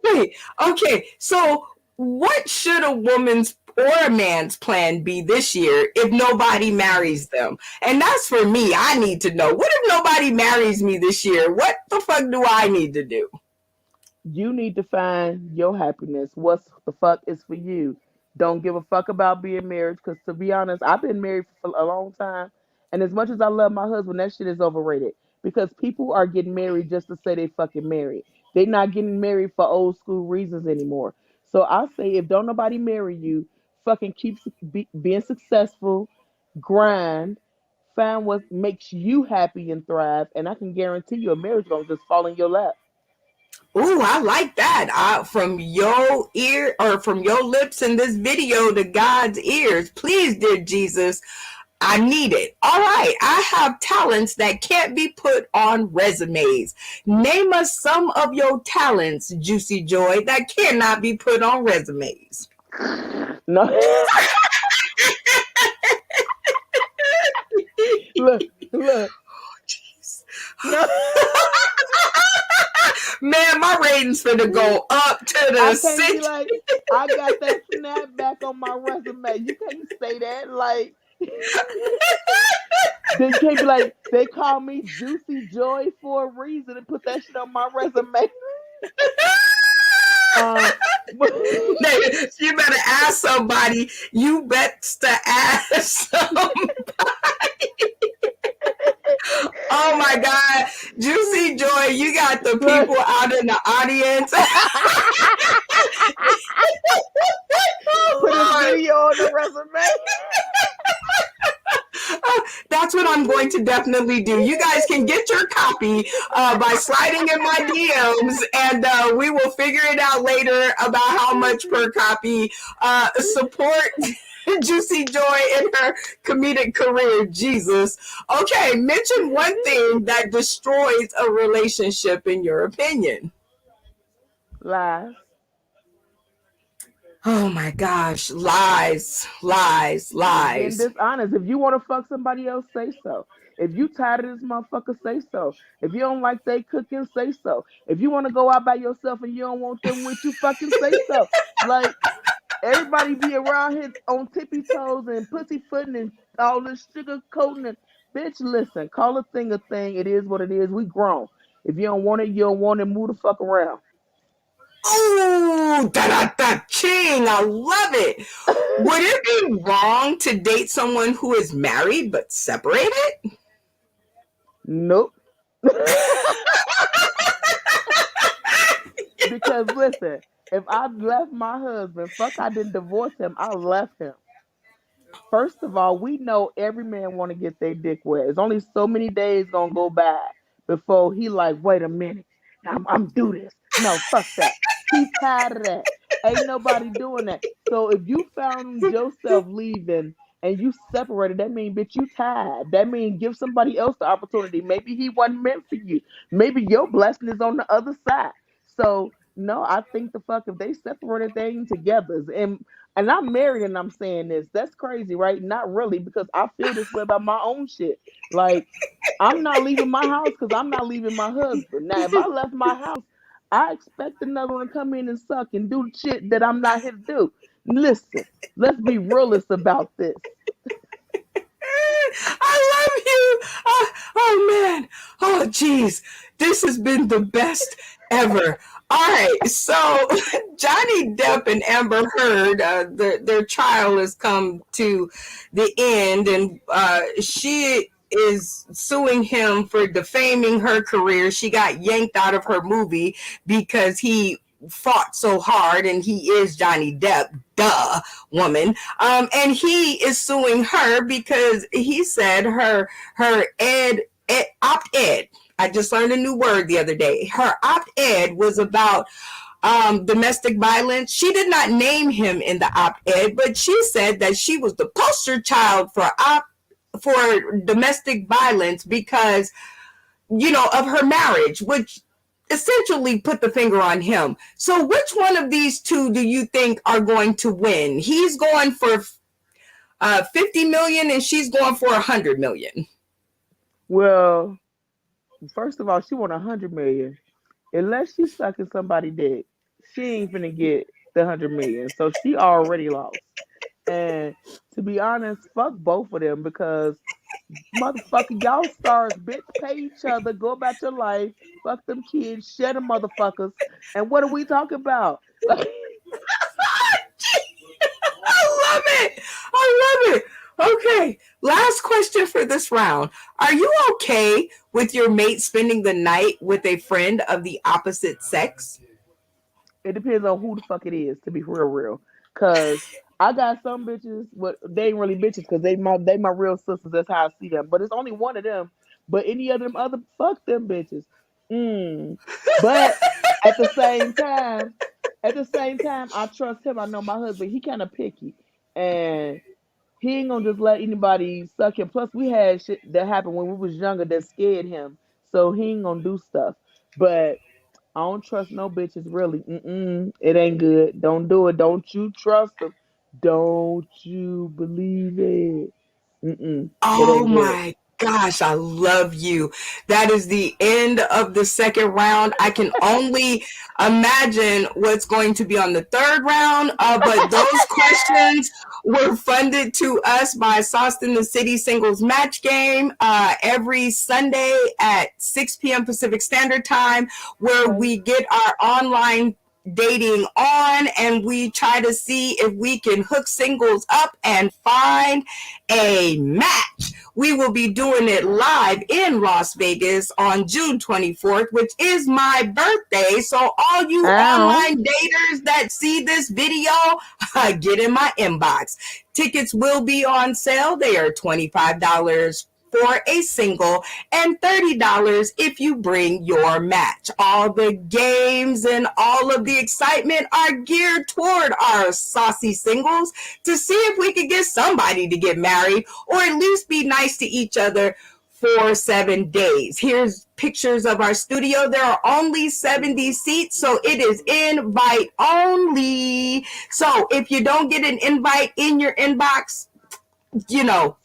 Wait. Okay. So, what should a woman's or a man's plan be this year if nobody marries them? And that's for me. I need to know. What if nobody marries me this year? What the fuck do I need to do? You need to find your happiness. What's the fuck is for you? Don't give a fuck about being married. Because to be honest, I've been married for a long time. And as much as I love my husband, that shit is overrated. Because people are getting married just to say they fucking married. They're not getting married for old school reasons anymore. So I say, if don't nobody marry you, fucking keep being successful, grind, find what makes you happy and thrive. And I can guarantee you a marriage gonna just fall in your lap. Ooh, I like that. From your ear or from your lips in this video to God's ears. Please, dear Jesus, I need it. All right. I have talents that can't be put on resumes. Name us some of your talents, Juicy Joy, that cannot be put on resumes. No. Look. No. Man, my ratings finna go up to the I can't be like, I got that snapback on my resume. You can't say that. Like, then you can't be like, they call me Juicy Joy for a reason and put that shit on my resume. You better ask somebody. You best to ask somebody. Oh my God, Juicy Joy, you got the people out in the audience. Put a video on the resume. That's what I'm going to definitely do. You guys can get your copy by sliding in my DMs, and we will figure it out later about how much per copy. Support Juicy Joy in her comedic career. Jesus. Okay, mention one thing that destroys a relationship in your opinion. Lies. Oh my gosh, lies. Being dishonest. If you want to fuck somebody else, say so. If you tired of this motherfucker, say so. If you don't like they cooking, say so. If you want to go out by yourself and you don't want them with you, fucking say so. Like, everybody be around here on tippy toes and pussyfooting and all this sugar coating and bitch, listen, call a thing a thing. It is what it is. We grown. If you don't want it, you don't want it. Move the fuck around. Ooh, ching! I love it. Would it be wrong to date someone who is married but separated? Nope. Because listen, if I left my husband, I didn't divorce him. I left him. First of all, we know every man want to get their dick wet. There's only so many days gonna go by before he like, wait a minute, I'm do this. No, fuck that. He's tired of that. Ain't nobody doing that. So if you found yourself leaving and you separated, that means, bitch, you tired. That means give somebody else the opportunity. Maybe he wasn't meant for you. Maybe your blessing is on the other side. So no, I think the fuck if they separated, they ain't together. And I'm married and I'm saying this. That's crazy, right? Not really, because I feel this way about my own shit. Like, I'm not leaving my house because I'm not leaving my husband. Now, if I left my house, I expect another one to come in and suck and do shit that I'm not here to do. Listen, let's be realist about this. I love you. Oh man. Oh geez. This has been the best ever. All right, so Johnny Depp and Amber Heard, their trial has come to the end, and she is suing him for defaming her career. She got yanked out of her movie because he fought so hard, and he is Johnny Depp, duh, woman. And he is suing her because he said her op-ed. I just learned a new word the other day. Her op-ed was about domestic violence. She did not name him in the op-ed, but she said that she was the poster child for domestic violence because, of her marriage, which essentially put the finger on him. So which one of these two do you think are going to win? He's going for 50 million and she's going for 100 million. Well, first of all, she won 100 million. Unless she's sucking somebody dick, she ain't finna get the 100 million. So she already lost. And to be honest, fuck both of them because motherfucker, y'all stars, bitch, pay each other, go about your life, fuck them kids, share them motherfuckers. And what are we talking about? I love it. I love it. Okay, last question for this round. Are you okay with your mate spending the night with a friend of the opposite sex? It depends on who the fuck it is, to be real. Cause I got some bitches, but they ain't really bitches because they my real sisters. That's how I see them. But it's only one of them. But any of them other, fuck them bitches. But at the same time, I trust him. I know my husband. He kind of picky, and he ain't gonna just let anybody suck him. Plus, we had shit that happened when we was younger that scared him, so he ain't gonna do stuff. But I don't trust no bitches really. It ain't good. Don't do it. Don't you trust them? Don't you believe it? It Oh ain't good. my gosh, I love you. That is the end of the second round. I can only imagine what's going to be on the third round. But those questions were funded to us by Sauced in the City Singles Match Game every Sunday at 6 p.m. Pacific Standard Time, where Okay. we get our online dating on and we try to see if we can hook singles up and find a match. We will be doing it live in Las Vegas on June 24th, which is my birthday. So all you Ow. online daters that see this video, get in my inbox. Tickets will be on sale. They are $25 for a single and $30 if you bring your match. All the games and all of the excitement are geared toward our saucy singles to see if we could get somebody to get married or at least be nice to each other for 7 days. Here's pictures of our studio. There are only 70 seats, so it is invite only. So if you don't get an invite in your inbox, you know,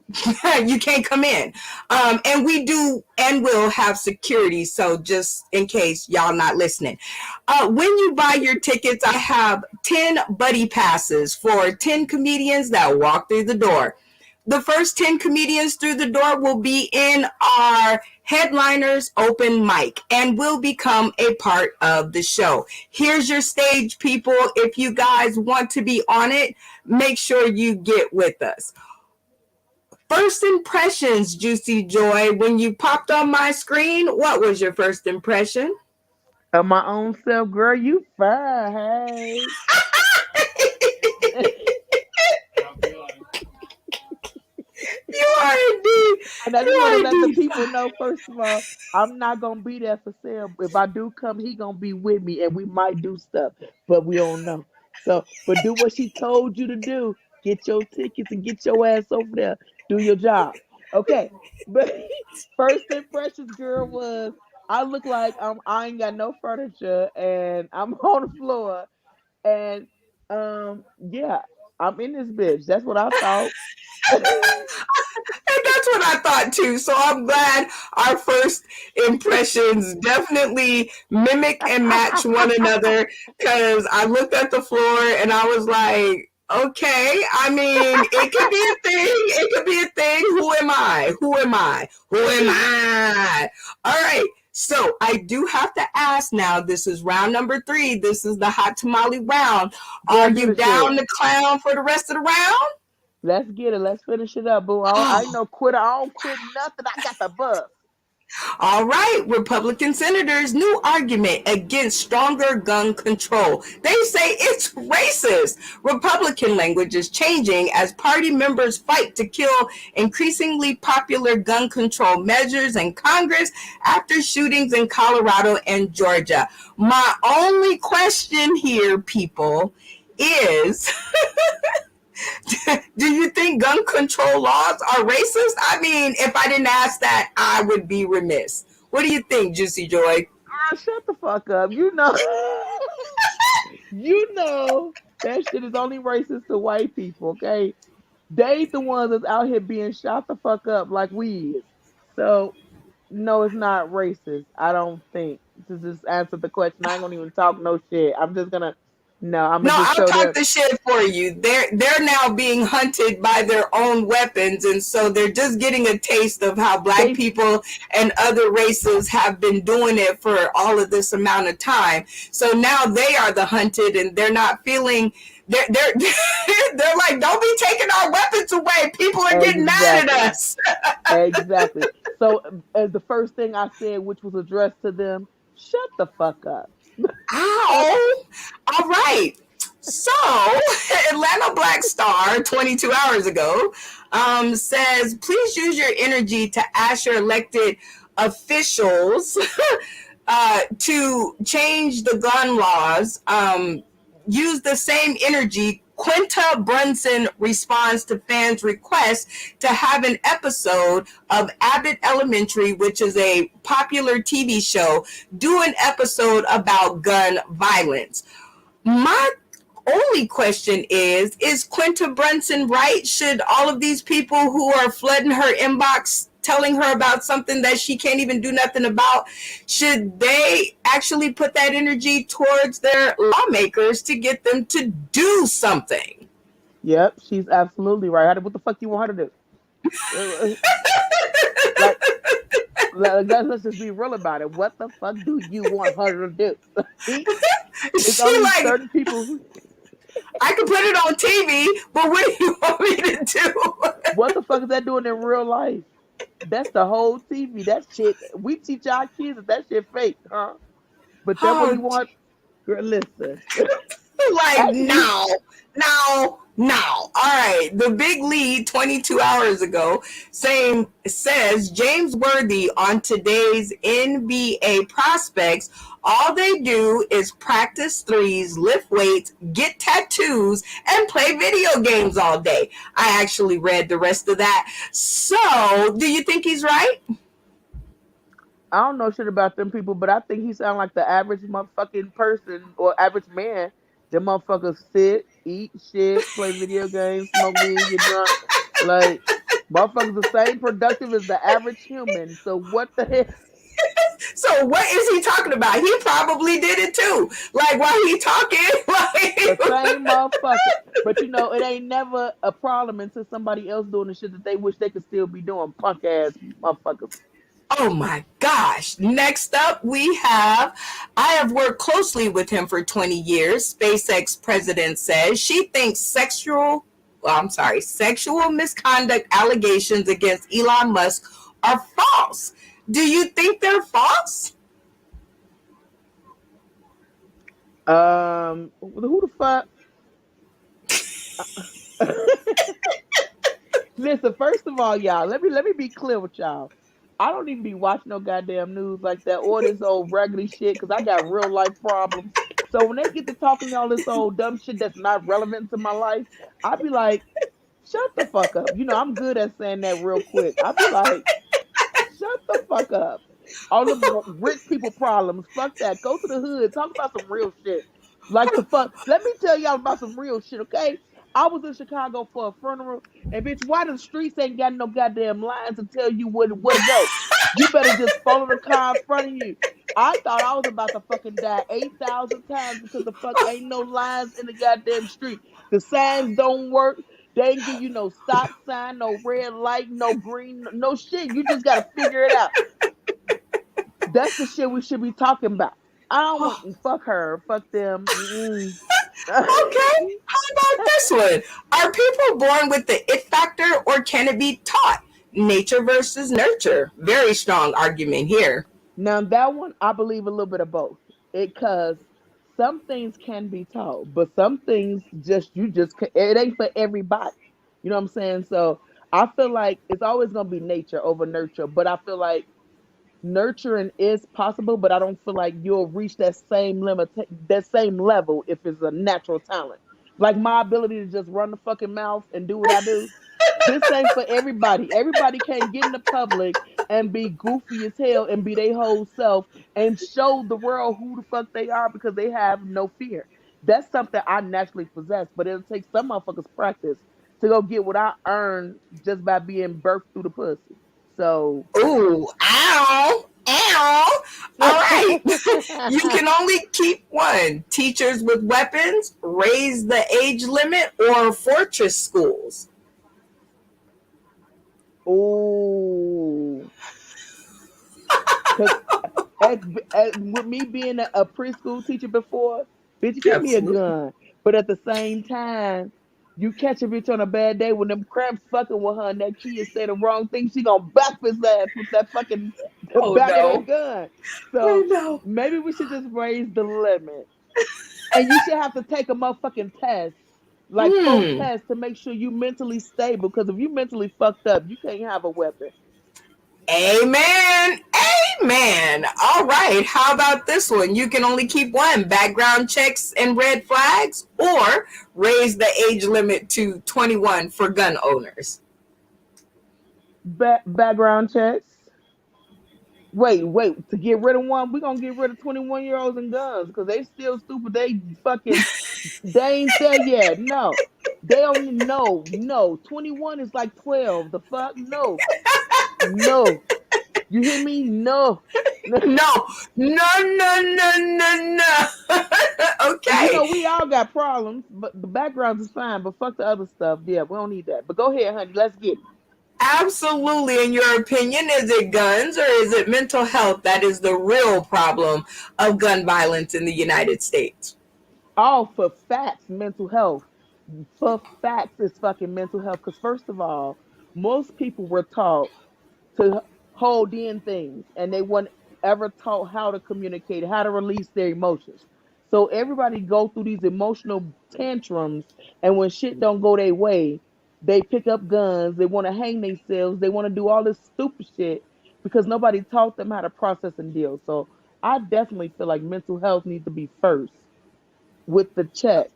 you can't come in. And we do and will have security. So just in case y'all not listening, when you buy your tickets, I have 10 buddy passes for 10 comedians that walk through the door. The first 10 comedians through the door will be in our headliners open mic and will become a part of the show. Here's your stage, people. If you guys want to be on it, make sure you get with us. First impressions, Juicy Joy. When you popped on my screen, what was your first impression? Of my own self, girl, you fine. Hey. You are indeed. And I You just want are to let the indeed. people know, first of all, I'm not gonna be there for sale. If I do come, he gonna be with me, and we might do stuff, but we don't know. So, but do what she told you to do. Get your tickets and get your ass over there. Do your job, okay? But first impressions, girl, was I look like I ain't got no furniture and I'm on the floor, and yeah, I'm in this bitch. That's what I thought. And that's what I thought too. So I'm glad our first impressions definitely mimic and match one another, because I looked at the floor and I was like, okay, I mean, it could be a thing. It could be a thing. Who am I? Who am I? Who am I? All right. So I do have to ask now. This is round number 3. This is the hot tamale round. Girl, Are do you the shit. down to clown for the rest of the round? Let's get it. Let's finish it up, boo. I ain't no quitter. I don't quit nothing. I got the bus. All right, Republican senators' new argument against stronger gun control. They say it's racist. Republican language is changing as party members fight to kill increasingly popular gun control measures in Congress after shootings in Colorado and Georgia. My only question here, people, is do you think gun control laws are racist? I mean, if I didn't ask that, I would be remiss. What do you think, Juicy Joy? Girl, shut the fuck up. You know, you know that shit is only racist to white people. Okay, they the ones that's out here being shot the fuck up like we is. So no, it's not racist. I don't think. To just answer the question, I ain't gonna even talk no shit. I'm just gonna no. I'm No, gonna just I'll show talk them. the shit for you. They're now being hunted by their own weapons, and so they're just getting a taste of how black They people and other races have been doing it for all of this amount of time. So now they are the hunted, and they're not feeling. They're they're like, don't be taking our weapons away. People are getting mad at exactly. us. Exactly. So, the first thing I said, which was addressed to them, shut the fuck up. Ow! All right. So, Atlanta Black Star 22 hours ago says, please use your energy to ask your elected officials to change the gun laws, use the same energy. Quinta Brunson responds to fans' request to have an episode of Abbott Elementary, which is a popular TV show, do an episode about gun violence. My only question is Quinta Brunson right? Should all of these people who are flooding her inbox telling her about something that she can't even do nothing about, should they actually put that energy towards their lawmakers to get them to do something? Yep, she's absolutely right. What the fuck you want her to do? Let's just be real about it. What the fuck do you want her to do? It's She only like, certain people who, I can put it on TV, but what do you want me to do? what the fuck is that doing in real life? That's the whole TV. That shit. We teach our kids that shit fake, huh? But then when you want, girl, listen. Like, no. All right. The Big Lead 22 hours ago says James Worthy on today's NBA prospects, all they do is practice threes, lift weights, get tattoos, and play video games all day. I actually read the rest of that. So, do you think he's right? I don't know shit about them people, but I think he sound like the average motherfucking person or average man. Them motherfuckers sit, eat shit, play video games, smoke weed, get drunk. Like, motherfuckers the same productive as the average human. So what the hell? So what is he talking about? He probably did it too. Like, while he talking, the same motherfucker. But you know, it ain't never a problem until somebody else doing the shit that they wish they could still be doing. Punk ass motherfuckers. Oh my gosh. Next up, I have worked closely with him for 20 years. SpaceX president says she thinks sexual misconduct allegations against Elon Musk are false. Do you think they're false? Who the fuck? Listen, first of all, y'all, let me be clear with y'all. I don't even be watching no goddamn news like that or this old raggedy shit because I got real life problems. So when they get to talking all this old dumb shit that's not relevant to my life, I be like, shut the fuck up. You know, I'm good at saying that real quick. I be like, shut the fuck up. All the rich people problems, fuck that. Go to the hood, talk about some real shit. Like the fuck. Let me tell y'all about some real shit, okay? I was in Chicago for a funeral, and bitch, why the streets ain't got no goddamn lines to tell you where to go? You better just follow the car in front of you. I thought I was about to fucking die 8,000 times because the fuck ain't no lines in the goddamn street. The signs don't work. They ain't give you no stop sign, no red light, no green, no shit. You just gotta figure it out. That's the shit we should be talking about. I don't want fuck her, fuck them. Okay, how about this one? Are people born with the it factor or can it be taught? Nature versus nurture. Very strong argument here. Now that one, I believe a little bit of both. Because some things can be taught, but some things it ain't for everybody. You know what I'm saying? So I feel like it's always gonna be nature over nurture, but I feel like nurturing is possible, but I don't feel like you'll reach that same level if it's a natural talent. Like my ability to just run the fucking mouth and do what I do. This ain't for everybody. Everybody can't get in the public and be goofy as hell and be their whole self and show the world who the fuck they are because they have no fear. That's something I naturally possess, but it'll take some motherfuckers practice to go get what I earned just by being birthed through the pussy. So, ooh, ow. All right. You can only keep one. Teachers with weapons, raise the age limit, or fortress schools. Ooh. With me being a preschool teacher before, bitch, give me a gun. But at the same time, you catch a bitch on a bad day when them cramps fucking with her and that kid say the wrong thing, she gonna back his ass with that fucking of that gun. So maybe we should just raise the limit. And you should have to take a motherfucking test. Like full test to make sure you mentally stable. Because if you mentally fucked up, you can't have a weapon. Amen. man. All right. How about this one? You can only keep one: background checks and red flags, or raise the age limit to 21 for gun owners. Background checks. Wait. To get rid of one, we're gonna get rid of 21-year-olds and guns because they still stupid. They ain't there yet. No. They don't no. 21 is like 12. The fuck? No. No. You hear me? No. No, no. You Okay. know, we all got problems, but the backgrounds is fine. But fuck the other stuff. Yeah, we don't need that. But go ahead, honey. Let's get it. Absolutely. In your opinion, is it guns or is it mental health that is the real problem of gun violence in the United States? All for facts, mental health. For facts, it's fucking mental health. Because first of all, most people were taught to hold in things and they weren't ever taught how to communicate, how to release their emotions. So everybody go through these emotional tantrums, and when shit don't go their way, they pick up guns, they want to hang themselves, they want to do all this stupid shit because nobody taught them how to process and deal. So I definitely feel like mental health needs to be first with the check,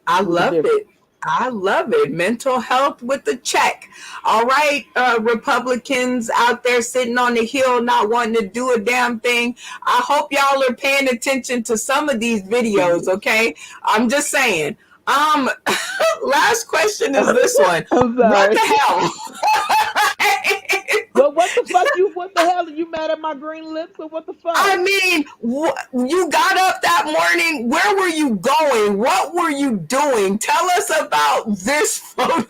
I with the love difference. it. I love it. Mental health with the check. All right, Republicans out there sitting on the hill not wanting to do a damn thing. I hope y'all are paying attention to some of these videos, okay? I'm just saying. Last question is this one. I'm What sorry. the hell? Well, what the fuck you? What the hell? Are you mad at my green lips or what the I fuck? mean, you got up that morning. Where were you going? What were you doing? Tell us about this photo.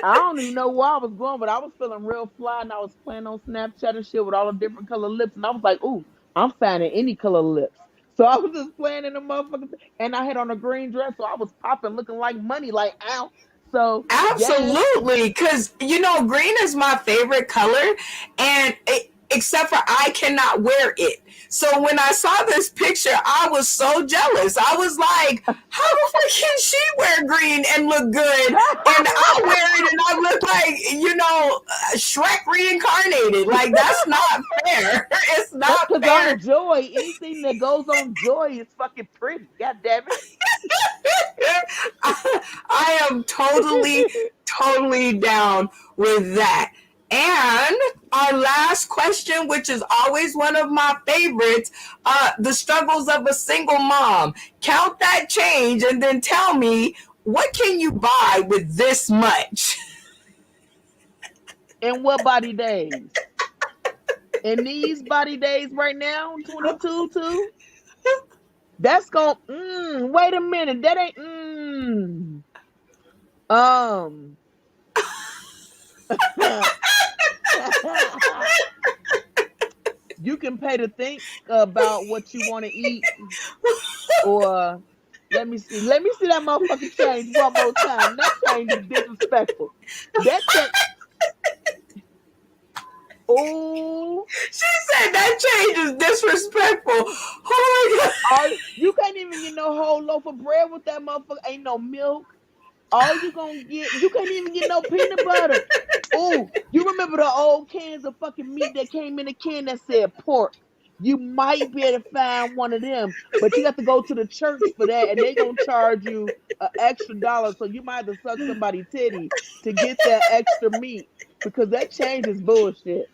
I don't even know where I was going, but I was feeling real fly, and I was playing on Snapchat and shit with all the different color lips, and I was like, "Ooh, I'm finding any color lips." So I was just playing in the motherfucker, and I had on a green dress, so I was popping, looking like money, like ow. So yes, Absolutely, because green is my favorite color, and except for I cannot wear it. So when I saw this picture, I was so jealous. I was like, "How the fuck can she wear green and look good, and I wear it and I look like Shrek reincarnated? Like that's not fair. It's that's not because I'm fair." joy. Anything that goes on joy is fucking pretty. God damn I am totally, it. totally down with that. And our last question, which is always one of my favorites, the struggles of a single mom. Count that change and then tell me, what can you buy with this much? And what body days? In these body days right now, 22 too. That's going. Wait a minute. That ain't. Um. You can pay to think about what you want to eat, or let me see. Let me see that motherfucking change one more time. That change is disrespectful. That change. Oh, She said that change is disrespectful. Oh my God. you can't even get no whole loaf of bread with that motherfucker. Ain't no milk. All you gonna get, you can't even get no peanut butter. Oh, you remember the old cans of fucking meat that came in a can that said pork? You might be able to find one of them, but you have to go to the church for that, and they gonna charge you an extra dollar. So you might have to suck somebody's titty to get that extra meat because that change is bullshit.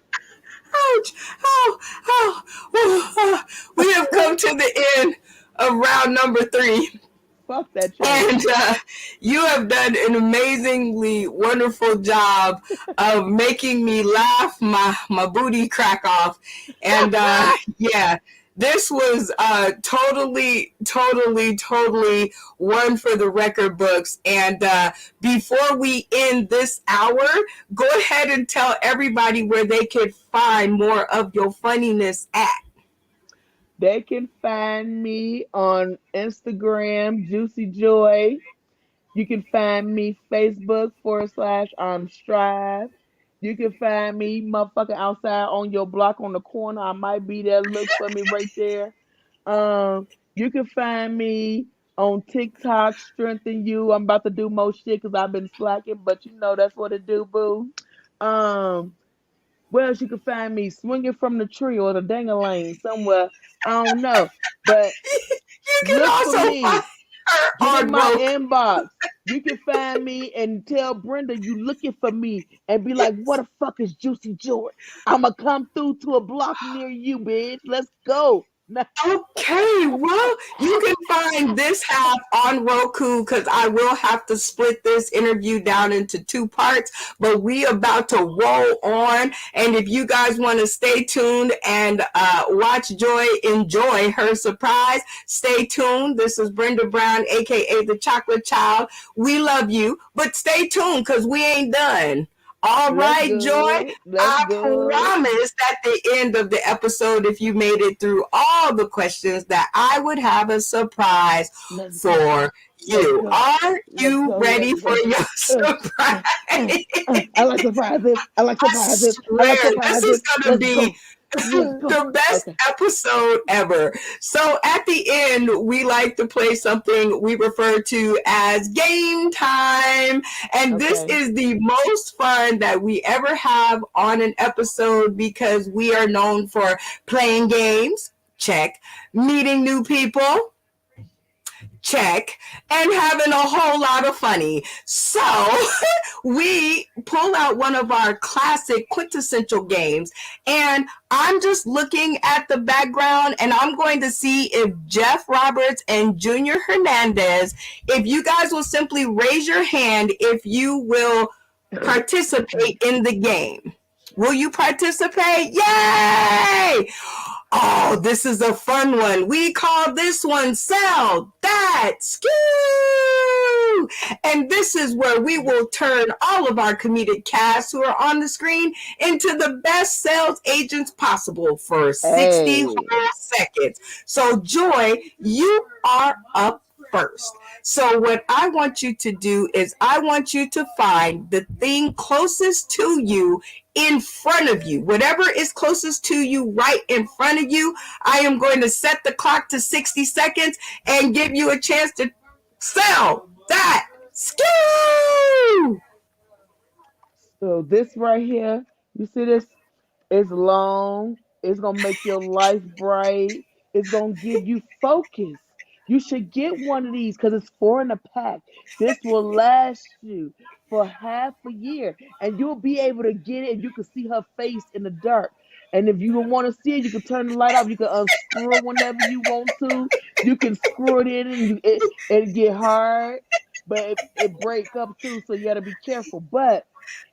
Ouch. Oh, oh, oh. We have come to the end of round number 3. Fuck that And change. you have done an amazingly wonderful job of making me laugh my booty crack off. And yeah, this was totally one for the record books. And before we end this hour, go ahead and tell everybody where they can find more of your funniness at. They can find me on Instagram, Juicy Joy. You can find me Facebook / I'm Strive. You can find me motherfucking outside on your block on the corner. I might be there. Look for me right there. You can find me on TikTok, Strengthen You. I'm about to do more shit because I've been slacking, but you know that's what it do, boo. Um, Where else you can find me? Swinging from the tree or the dang-a-lane somewhere. I don't know. But You can look for also find me. her Get in on my Roku. inbox. You can find me and tell Brenda you looking for me and be like, what the fuck is Juicy Joy? I'ma come through to a block near you, bitch. Let's go. Okay, well, you can find this half on Roku because I will have to split this interview down into 2 parts, but we about to roll on. And if you guys want to stay tuned and watch Joy enjoy her surprise, stay tuned. This is Brenda Brown, aka the Chocolate Child. We love you, but stay tuned because we ain't done. All Let's right, Joy. go. Let's I go. promised at the end of the episode, if you made it through all the questions, that I would have a surprise Let's go. for Let's you. go. Are Let's you go. ready Let's for go. your surprise? I like surprises. I like I surprises. I like swear, this surprises. is going to Let's be go. Let's go. the best Okay. episode ever. So at the end, we like to play something we refer to as game time. And this Okay. is the most fun that we ever have on an episode because we are known for playing games, check, meeting new people, check, and having a whole lot of funny. So we pull out one of our classic quintessential games, and I'm just looking at the background and I'm going to see if Jeff Roberts and Junior Hernandez, if you guys will simply raise your hand if you will participate in the game. Will you participate? Yay! Oh, this is a fun one. We call this one Sell That Skew. And this is where we will turn all of our comedic cast who are on the screen into the best sales agents possible for 60 whole seconds. So, Joy, you are up first. So what I want you to do is I want you to find the thing closest to you in front of you. Whatever is closest to you right in front of you, I am going to set the clock to 60 seconds and give you a chance to sell that skew. So this right here, you see this? It's long. It's gonna make your life bright. It's gonna give you focus. You should get one of these because it's 4 in a pack. This will last you for half a year, and you'll be able to get it. And you can see her face in the dark. And if you don't want to see it, you can turn the light off. You can unscrew it whenever you want to. You can screw it in, and it get hard, but it break up too. So you got to be careful. But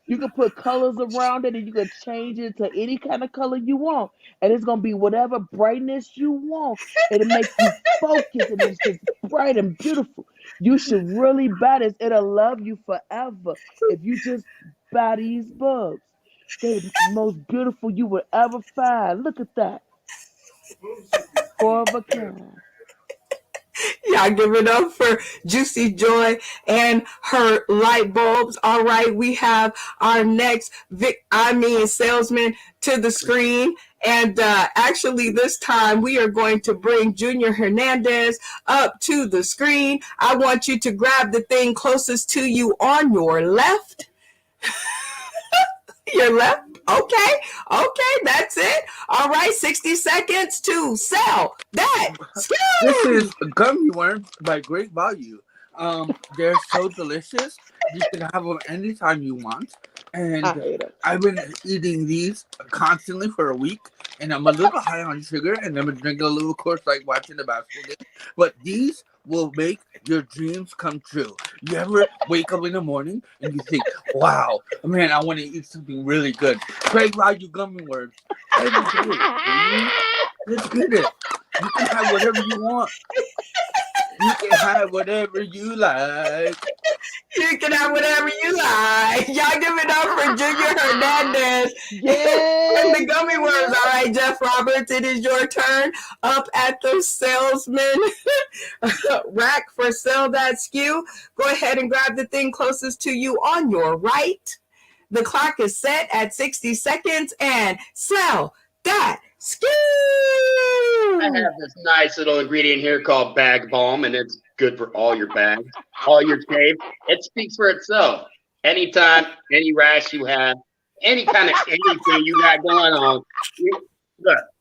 you can put colors around it and you can change it to any kind of color you want. And it's going to be whatever brightness you want. It'll make you focus and it's just bright and beautiful. You should really buy this. It'll love you forever if you just buy these bulbs. They're the most beautiful you would ever find. Look at that. 4 of a kind. Y'all give it up for Juicy Joy and her light bulbs. All right, we have our next salesman to the screen. And actually, this time we are going to bring Junior Hernandez up to the screen. I want you to grab the thing closest to you on your left. Your left? Okay, that's it. All right, 60 seconds to sell that skew. This is gummy worms by Great Value. They're so delicious. You can have them anytime you want. And I hate it. I've been eating these constantly for a week, and I'm a little high on sugar, and I'm drinking a little course like watching the basketball game. But these will make your dreams come true. You ever wake up in the morning and you think, wow, man, I want to eat something really good. Great Value gummy worms. Every day. Let's get it. You can have whatever you want. You can have whatever you like. You can have whatever you like. Y'all give it up for Junior Hernandez. Yeah. The gummy worms. All right, Jeff Roberts, it is your turn. Up at the salesman rack for Sell That Skew. Go ahead and grab the thing closest to you on your right. The clock is set at 60 seconds and sell that skew. I have this nice little ingredient here called Bag Balm, and it's good for all your bags, all your shave. It speaks for itself. Anytime, any rash you have, any kind of anything you got going on.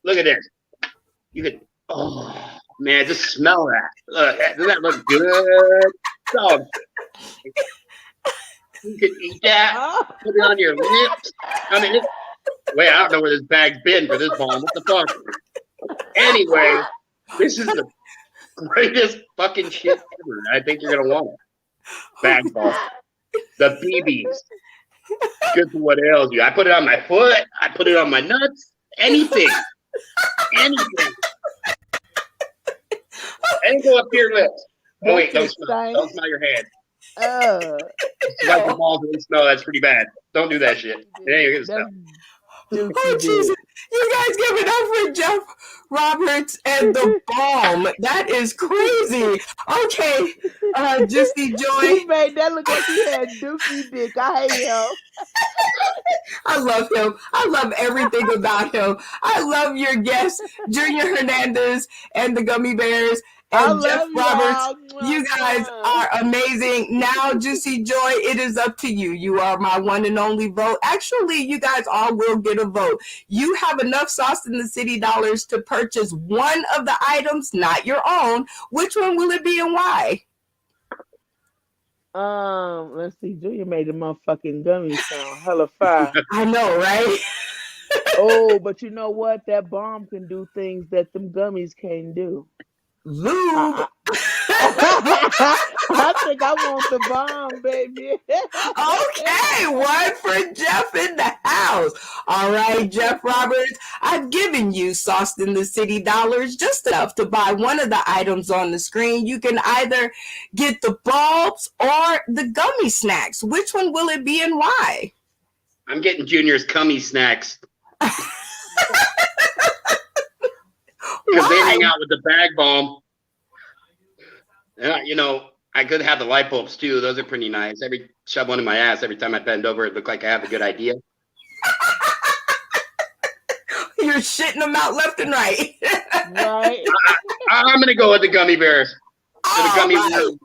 Look at this. You could, oh man, just smell that. Look, doesn't that look good? So you could eat that, put it on your lips. I mean, wait, I don't know where this bag's been for this bomb. What the fuck? Anyway, this is the greatest fucking shit ever. I think you're gonna want it. Bag bomb. The BBs. Good for what ails you. I put it on my foot. I put it on my nuts. Anything. Anything. And go up to your lips. Oh wait, don't smell your hand. Like the balls don't smell. That's pretty bad. Don't do that shit. Yeah, you're gonna smell. Oh Jesus! You guys give it up for Jeff Roberts and the bomb. That is crazy. Okay, Juicy Joy. He made that look like he had dookie dick. I hate him. I love him. I love everything about him. I love your guests, Junior Hernandez and the Gummy Bears. And Jeff Roberts, you guys are amazing. Now, Juicy Joy, it is up to you. You are my one and only vote. Actually, you guys all will get a vote. You have enough Sauce in the City dollars to purchase one of the items, not your own. Which one will it be and why? Let's see. Junior made the motherfucking gummy sound hella fire. I know, right? Oh, but you know what? That bomb can do things that them gummies can't do. Lube. I think I want the bomb, baby. Okay, one for Jeff in the house. All right, Jeff Roberts, I've given you Sauce in the City dollars, just enough to buy one of the items on the screen. You can either get the bulbs or the gummy snacks. Which one will it be and why? I'm getting Junior's gummy snacks. Because they hang out with the bag bomb. And, you know, I could have the light bulbs too. Those are pretty nice. Shove one in my ass every time I bend over. It look like I have a good idea. You're shitting them out left and right. Right. I'm going to go with the gummy bears. The gummy worms.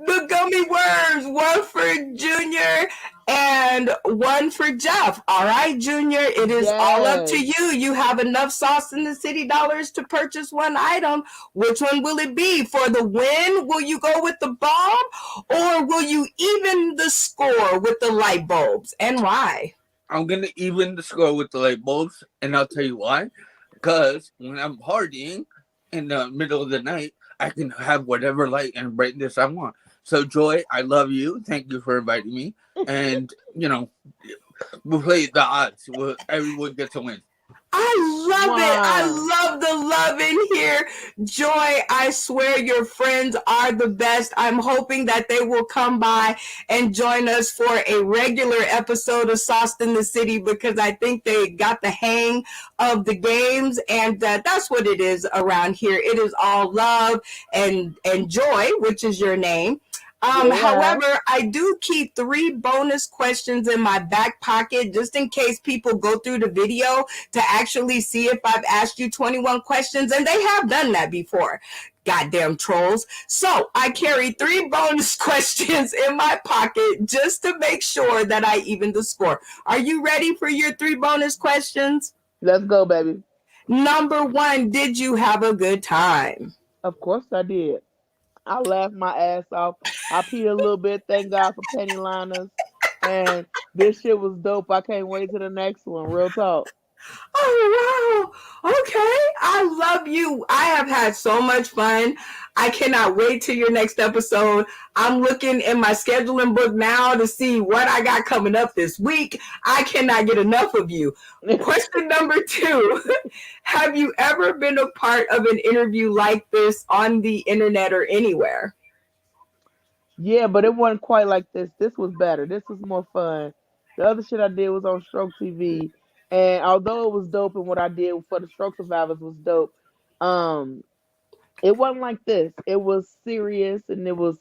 The gummy worms, one for Junior and one for Jeff. All right, Junior, it is all up to you. You have enough Sauce in the City dollars to purchase one item. Which one will it be? For the win, will you go with the bomb or will you even the score with the light bulbs? And why? I'm going to even the score with the light bulbs, and I'll tell you why. Because when I'm partying in the middle of the night, I can have whatever light and brightness I want. So, Joy, I love you. Thank you for inviting me. And, you know, we'll play the odds. Everyone gets a win. I love it. I love the love in here. Joy, I swear your friends are the best. I'm hoping that they will come by and join us for a regular episode of Sauce in the City because I think they got the hang of the games, and that's what it is around here. It is all love and joy, which is your name. However, I do keep 3 bonus questions in my back pocket just in case people go through the video to actually see if I've asked you 21 questions, and they have done that before. Goddamn trolls. So I carry 3 bonus questions in my pocket just to make sure that I even the score. Are you ready for your 3 bonus questions? Let's go, baby. Number 1, did you have a good time? Of course I did. I laughed my ass off. I peed a little bit. Thank God for penny liners. And this shit was dope. I can't wait to the next one. Real talk. Oh, wow. Okay. I love you. I have had so much fun. I cannot wait till your next episode. I'm looking in my scheduling book now to see what I got coming up this week. I cannot get enough of you. Question number 2. Have you ever been a part of an interview like this on the internet or anywhere? Yeah, but it wasn't quite like this. This was better. This was more fun. The other shit I did was on Stroke TV. And although it was dope and what I did for the stroke survivors was dope, it wasn't like this. It was serious and it was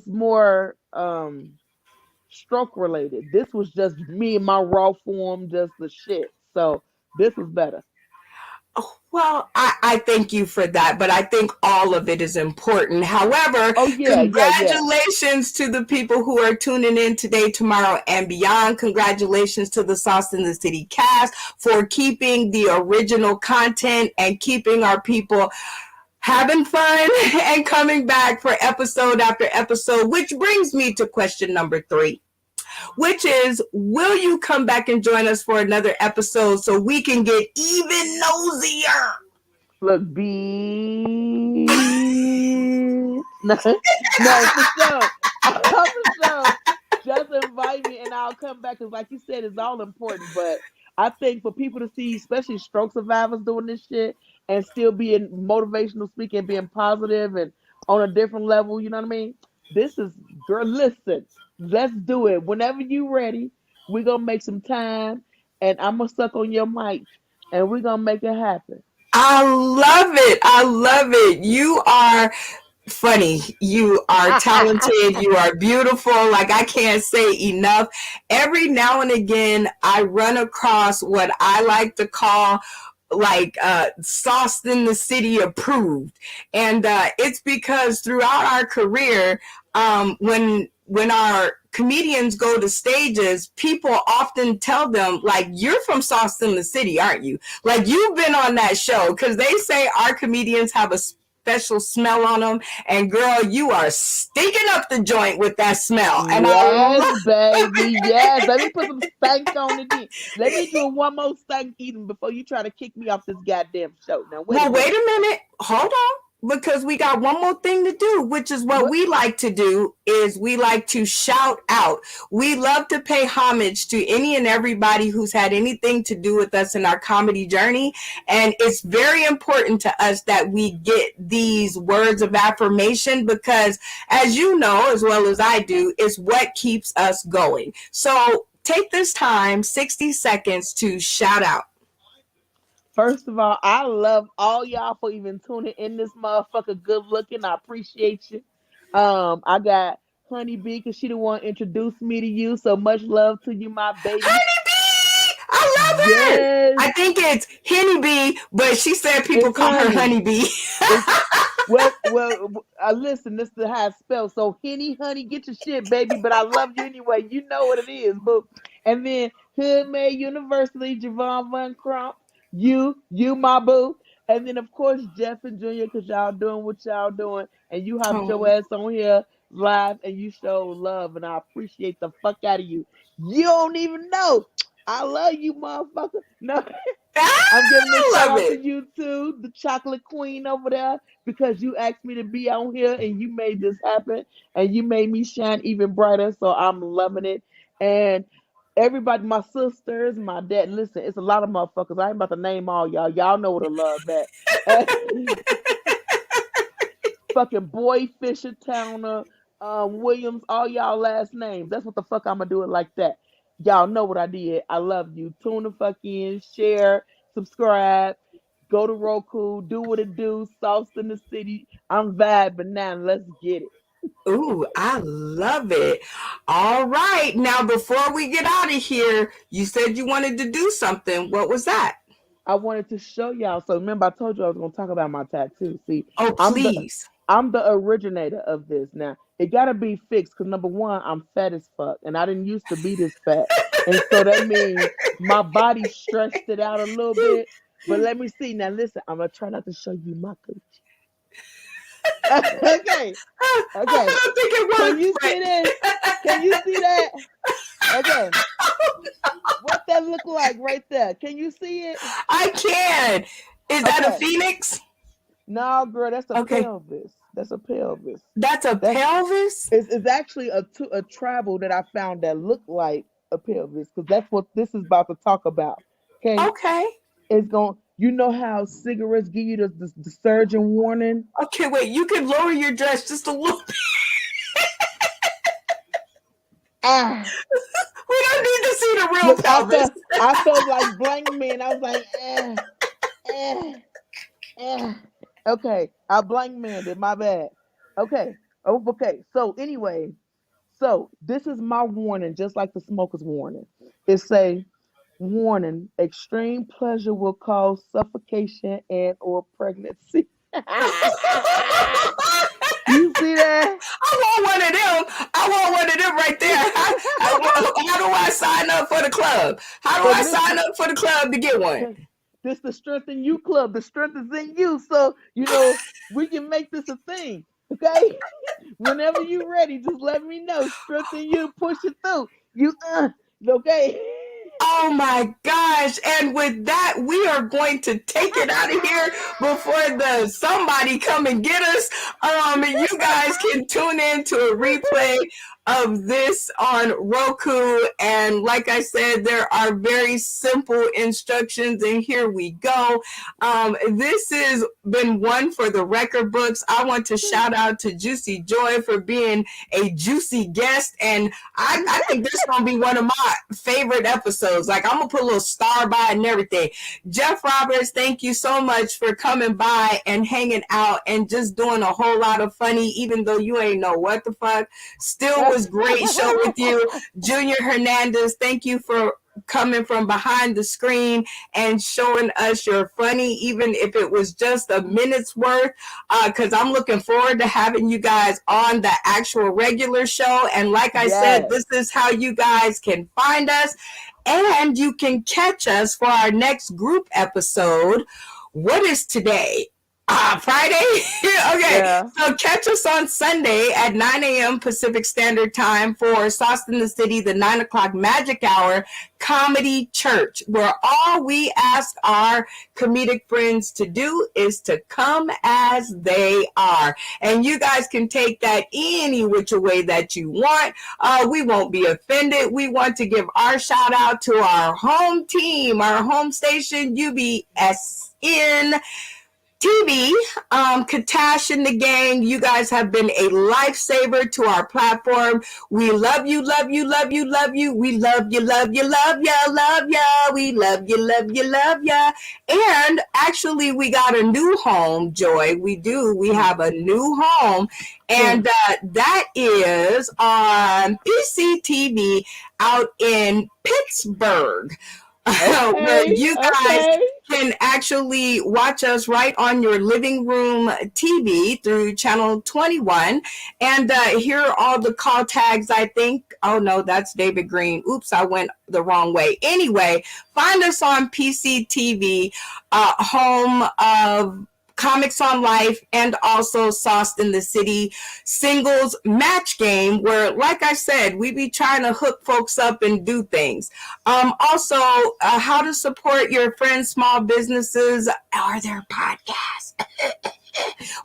more stroke related. This was just me in my raw form, just the shit. So this was better. Oh, well, I thank you for that, but I think all of it is important. However, Oh yeah, yeah. congratulations to the people who are tuning in today, tomorrow, and beyond. Congratulations to the Sauce in the City cast for keeping the original content and keeping our people having fun and coming back for episode after episode, which brings me to question number 3, which is, will you come back and join us for another episode so we can get even nosier? Look, bitch. No, no, for sure. For sure. Just invite me and I'll come back. Because, like you said, it's all important. But I think for people to see, especially stroke survivors doing this shit and still being motivational speaking, being positive and on a different level, you know what I mean? This is, girl, listen, let's do it. Whenever you ready, we're going to make some time and I'm going to suck on your mic and we're going to make it happen. I love it. I love it. You are funny. You are talented. You are beautiful. Like, I can't say enough. Every now and again, I run across what I like to call like Sauce in the City approved. And it's because throughout our career, when our comedians go to stages, people often tell them, like, you're from Sauce in the City, aren't you? Like, you've been on that show, because they say our comedians have a special smell on them, and girl, you are stinking up the joint with that smell. And yes, baby, yes. Let me put some stank on it. Let me do one more stank eating before you try to kick me off this goddamn show. Now, wait a minute. Hold on. Because we got one more thing to do, which is what we like to do, is we like to shout out. We love to pay homage to any and everybody who's had anything to do with us in our comedy journey. And it's very important to us that we get these words of affirmation because, as you know, as well as I do, it's what keeps us going. So take this time, 60 seconds, to shout out. First of all, I love all y'all for even tuning in this motherfucker. Good looking. I appreciate you. I got Honey Bee because she the one introduced me to you. So much love to you, my baby. Honey Bee! I love her. Yes. I think it's Henny Bee, but she said people call her Honey Bee. well, listen, this is how it's spelled. So Henny, honey, get your shit, baby. But I love you anyway. You know what it is, boo. And then Hood Made University, Javon Von Crump. You my boo. And then of course Jeff and Junior, because y'all doing what y'all doing, and you have your ass on here live and you show love, and I appreciate the fuck out of you. You don't even know. I love you, motherfucker. No. I'm giving a shout out to you too, the chocolate queen over there, because you asked me to be on here and you made this happen and you made me shine even brighter. So I'm loving it. And everybody, my sisters, my dad, listen, it's a lot of motherfuckers. I ain't about to name all y'all. Y'all know what I love that. Fucking Boy Fisher Towner, Williams, all y'all last names. That's what the fuck I'm gonna do it like that. Y'all know what I did. I love you. Tune the fuck in, share, subscribe, go to Roku, do what it do, Sauce in the City. I'm vibing now. Let's get it. Ooh, I love it. All right. Now, before we get out of here, you said you wanted to do something. What was that? I wanted to show y'all. So remember, I told you I was going to talk about my tattoo. See, oh, please. I'm the originator of this. Now, it got to be fixed because, number one, I'm fat as fuck. And I didn't used to be this fat. And so that means my body stretched it out a little bit. But let me see. Now, listen, I'm going to try not to show you my coochie. Okay. I don't think it works. Can you see this? Can you see that? Okay. What that look like right there? Can you see it? I can. Is that a phoenix? No, girl, that's a pelvis. That's a pelvis. That's a pelvis? It's actually a tribal that I found that looked like a pelvis, because that's what this is about to talk about. Okay. It's going. You know how cigarettes give you the surgeon warning? Okay, wait. You can lower your dress just a little bit. We don't need to see the real pelvis. I felt like blank man. I was like, Okay, I blank manned it. My bad. Okay. Oh, okay. So anyway, this is my warning, just like the smoker's warning. It say, Warning, extreme pleasure will cause suffocation and or pregnancy. You see that? I want one of them. I want one of them right there. How do I sign up for the club? How do I sign up for the club to get one? This the Strengthen You Club. The strength is in you. So, we can make this a thing. Okay? Whenever you're ready, just let me know. Strengthen you, push it through. Okay? Oh my gosh. And with that, we are going to take it out of here before somebody come and get us. You guys can tune in to a replay of this on Roku. And like I said, there are very simple instructions, and here we go. This has been one for the record books. I want to shout out to Juicy Joy for being a juicy guest, and I think this is going to be one of my favorite episodes. Like, I'm going to put a little star by it and everything. Jeff Roberts, thank you so much for coming by and hanging out and just doing a whole lot of funny, even though you ain't know what the fuck. Still was great show with you. Junior Hernandez, thank you for coming from behind the screen and showing us your funny, even if it was just a minute's worth, because I'm looking forward to having you guys on the actual regular show. And like I said, this is how you guys can find us, and you can catch us for our next group episode. What is today? Friday? Okay. Yeah. So catch us on Sunday at 9 a.m. Pacific Standard Time for Sauce in the City, the 9 o'clock Magic Hour Comedy Church, where all we ask our comedic friends to do is to come as they are. And you guys can take that any which way that you want. We won't be offended. We want to give our shout out to our home team, our home station, UBSN TV, Katash and the gang. You guys have been a lifesaver to our platform. We love you, love you, love you, love you. We love you, love you, love ya, love ya. We love you, love you, love ya. And actually, we got a new home, Joy. We do. We have a new home. And that is on PCTV out in Pittsburgh. Where you guys can actually watch us right on your living room TV through channel 21. And here are all the call tags, I think. Oh, no, that's David Green. Oops, I went the wrong way. Anyway, find us on PCTV, home of Comics on Life, and also Sauced in the City singles match game, where, like I said, we be trying to hook folks up and do things. Also, how to support your friends' small businesses or their podcasts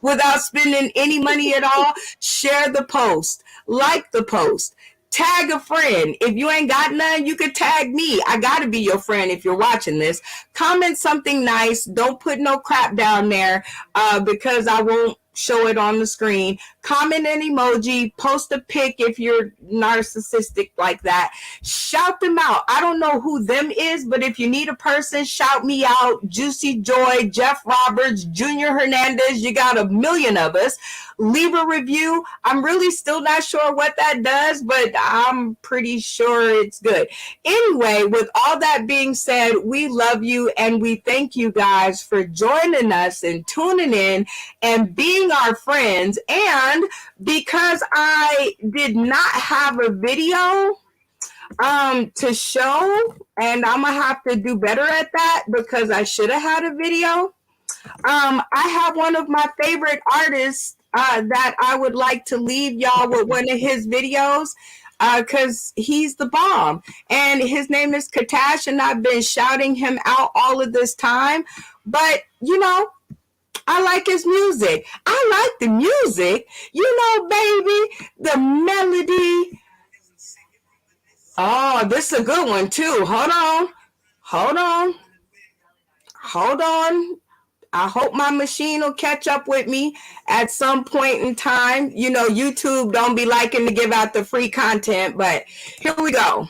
without spending any money at all. Share the post, like the post, tag a friend. If you ain't got none, you could tag me. I gotta be your friend if you're watching this. Comment something nice. Don't put no crap down there because I won't show it on the screen. Comment an emoji, post a pic if you're narcissistic like that. Shout them out. I don't know who them is, but if you need a person, shout me out. Juicy Joy, Jeff Roberts, Junior Hernandez, you got a million of us. Leave a review. I'm really still not sure what that does, but I'm pretty sure it's good. Anyway, with all that being said, we love you and we thank you guys for joining us and tuning in and being our friends. And because I did not have a video to show, and I'm gonna have to do better at that because I should have had a video. I have one of my favorite artists that I would like to leave y'all with one of his videos because he's the bomb. And his name is Katash, and I've been shouting him out all of this time. But, you know, I like his music. I like the music. You know, baby, the melody. Oh, this is a good one, too. Hold on. Hold on. Hold on. I hope my machine will catch up with me at some point in time. You know, YouTube don't be liking to give out the free content, but here we go.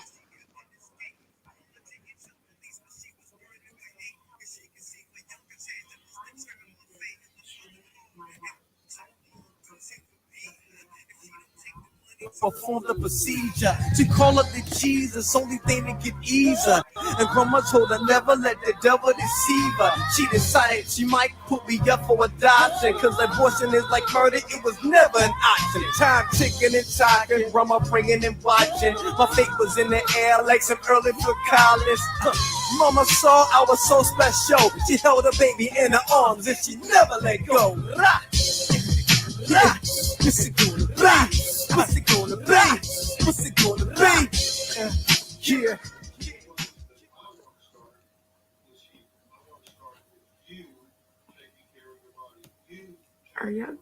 Perform the procedure to call up the Jesus, only thing that can ease her. And grandma told her never let the devil deceive her. She decided she might put me up for adoption, cause abortion is like murder, it was never an option. Time ticking and talking, grandma praying and watching. My fate was in the air like some early for college. Mama saw I was so special. She held her baby in her arms and she never let go. Rah! Rah! What's it gonna be? What's it gonna be? What's it gonna be? Yeah. Are y'all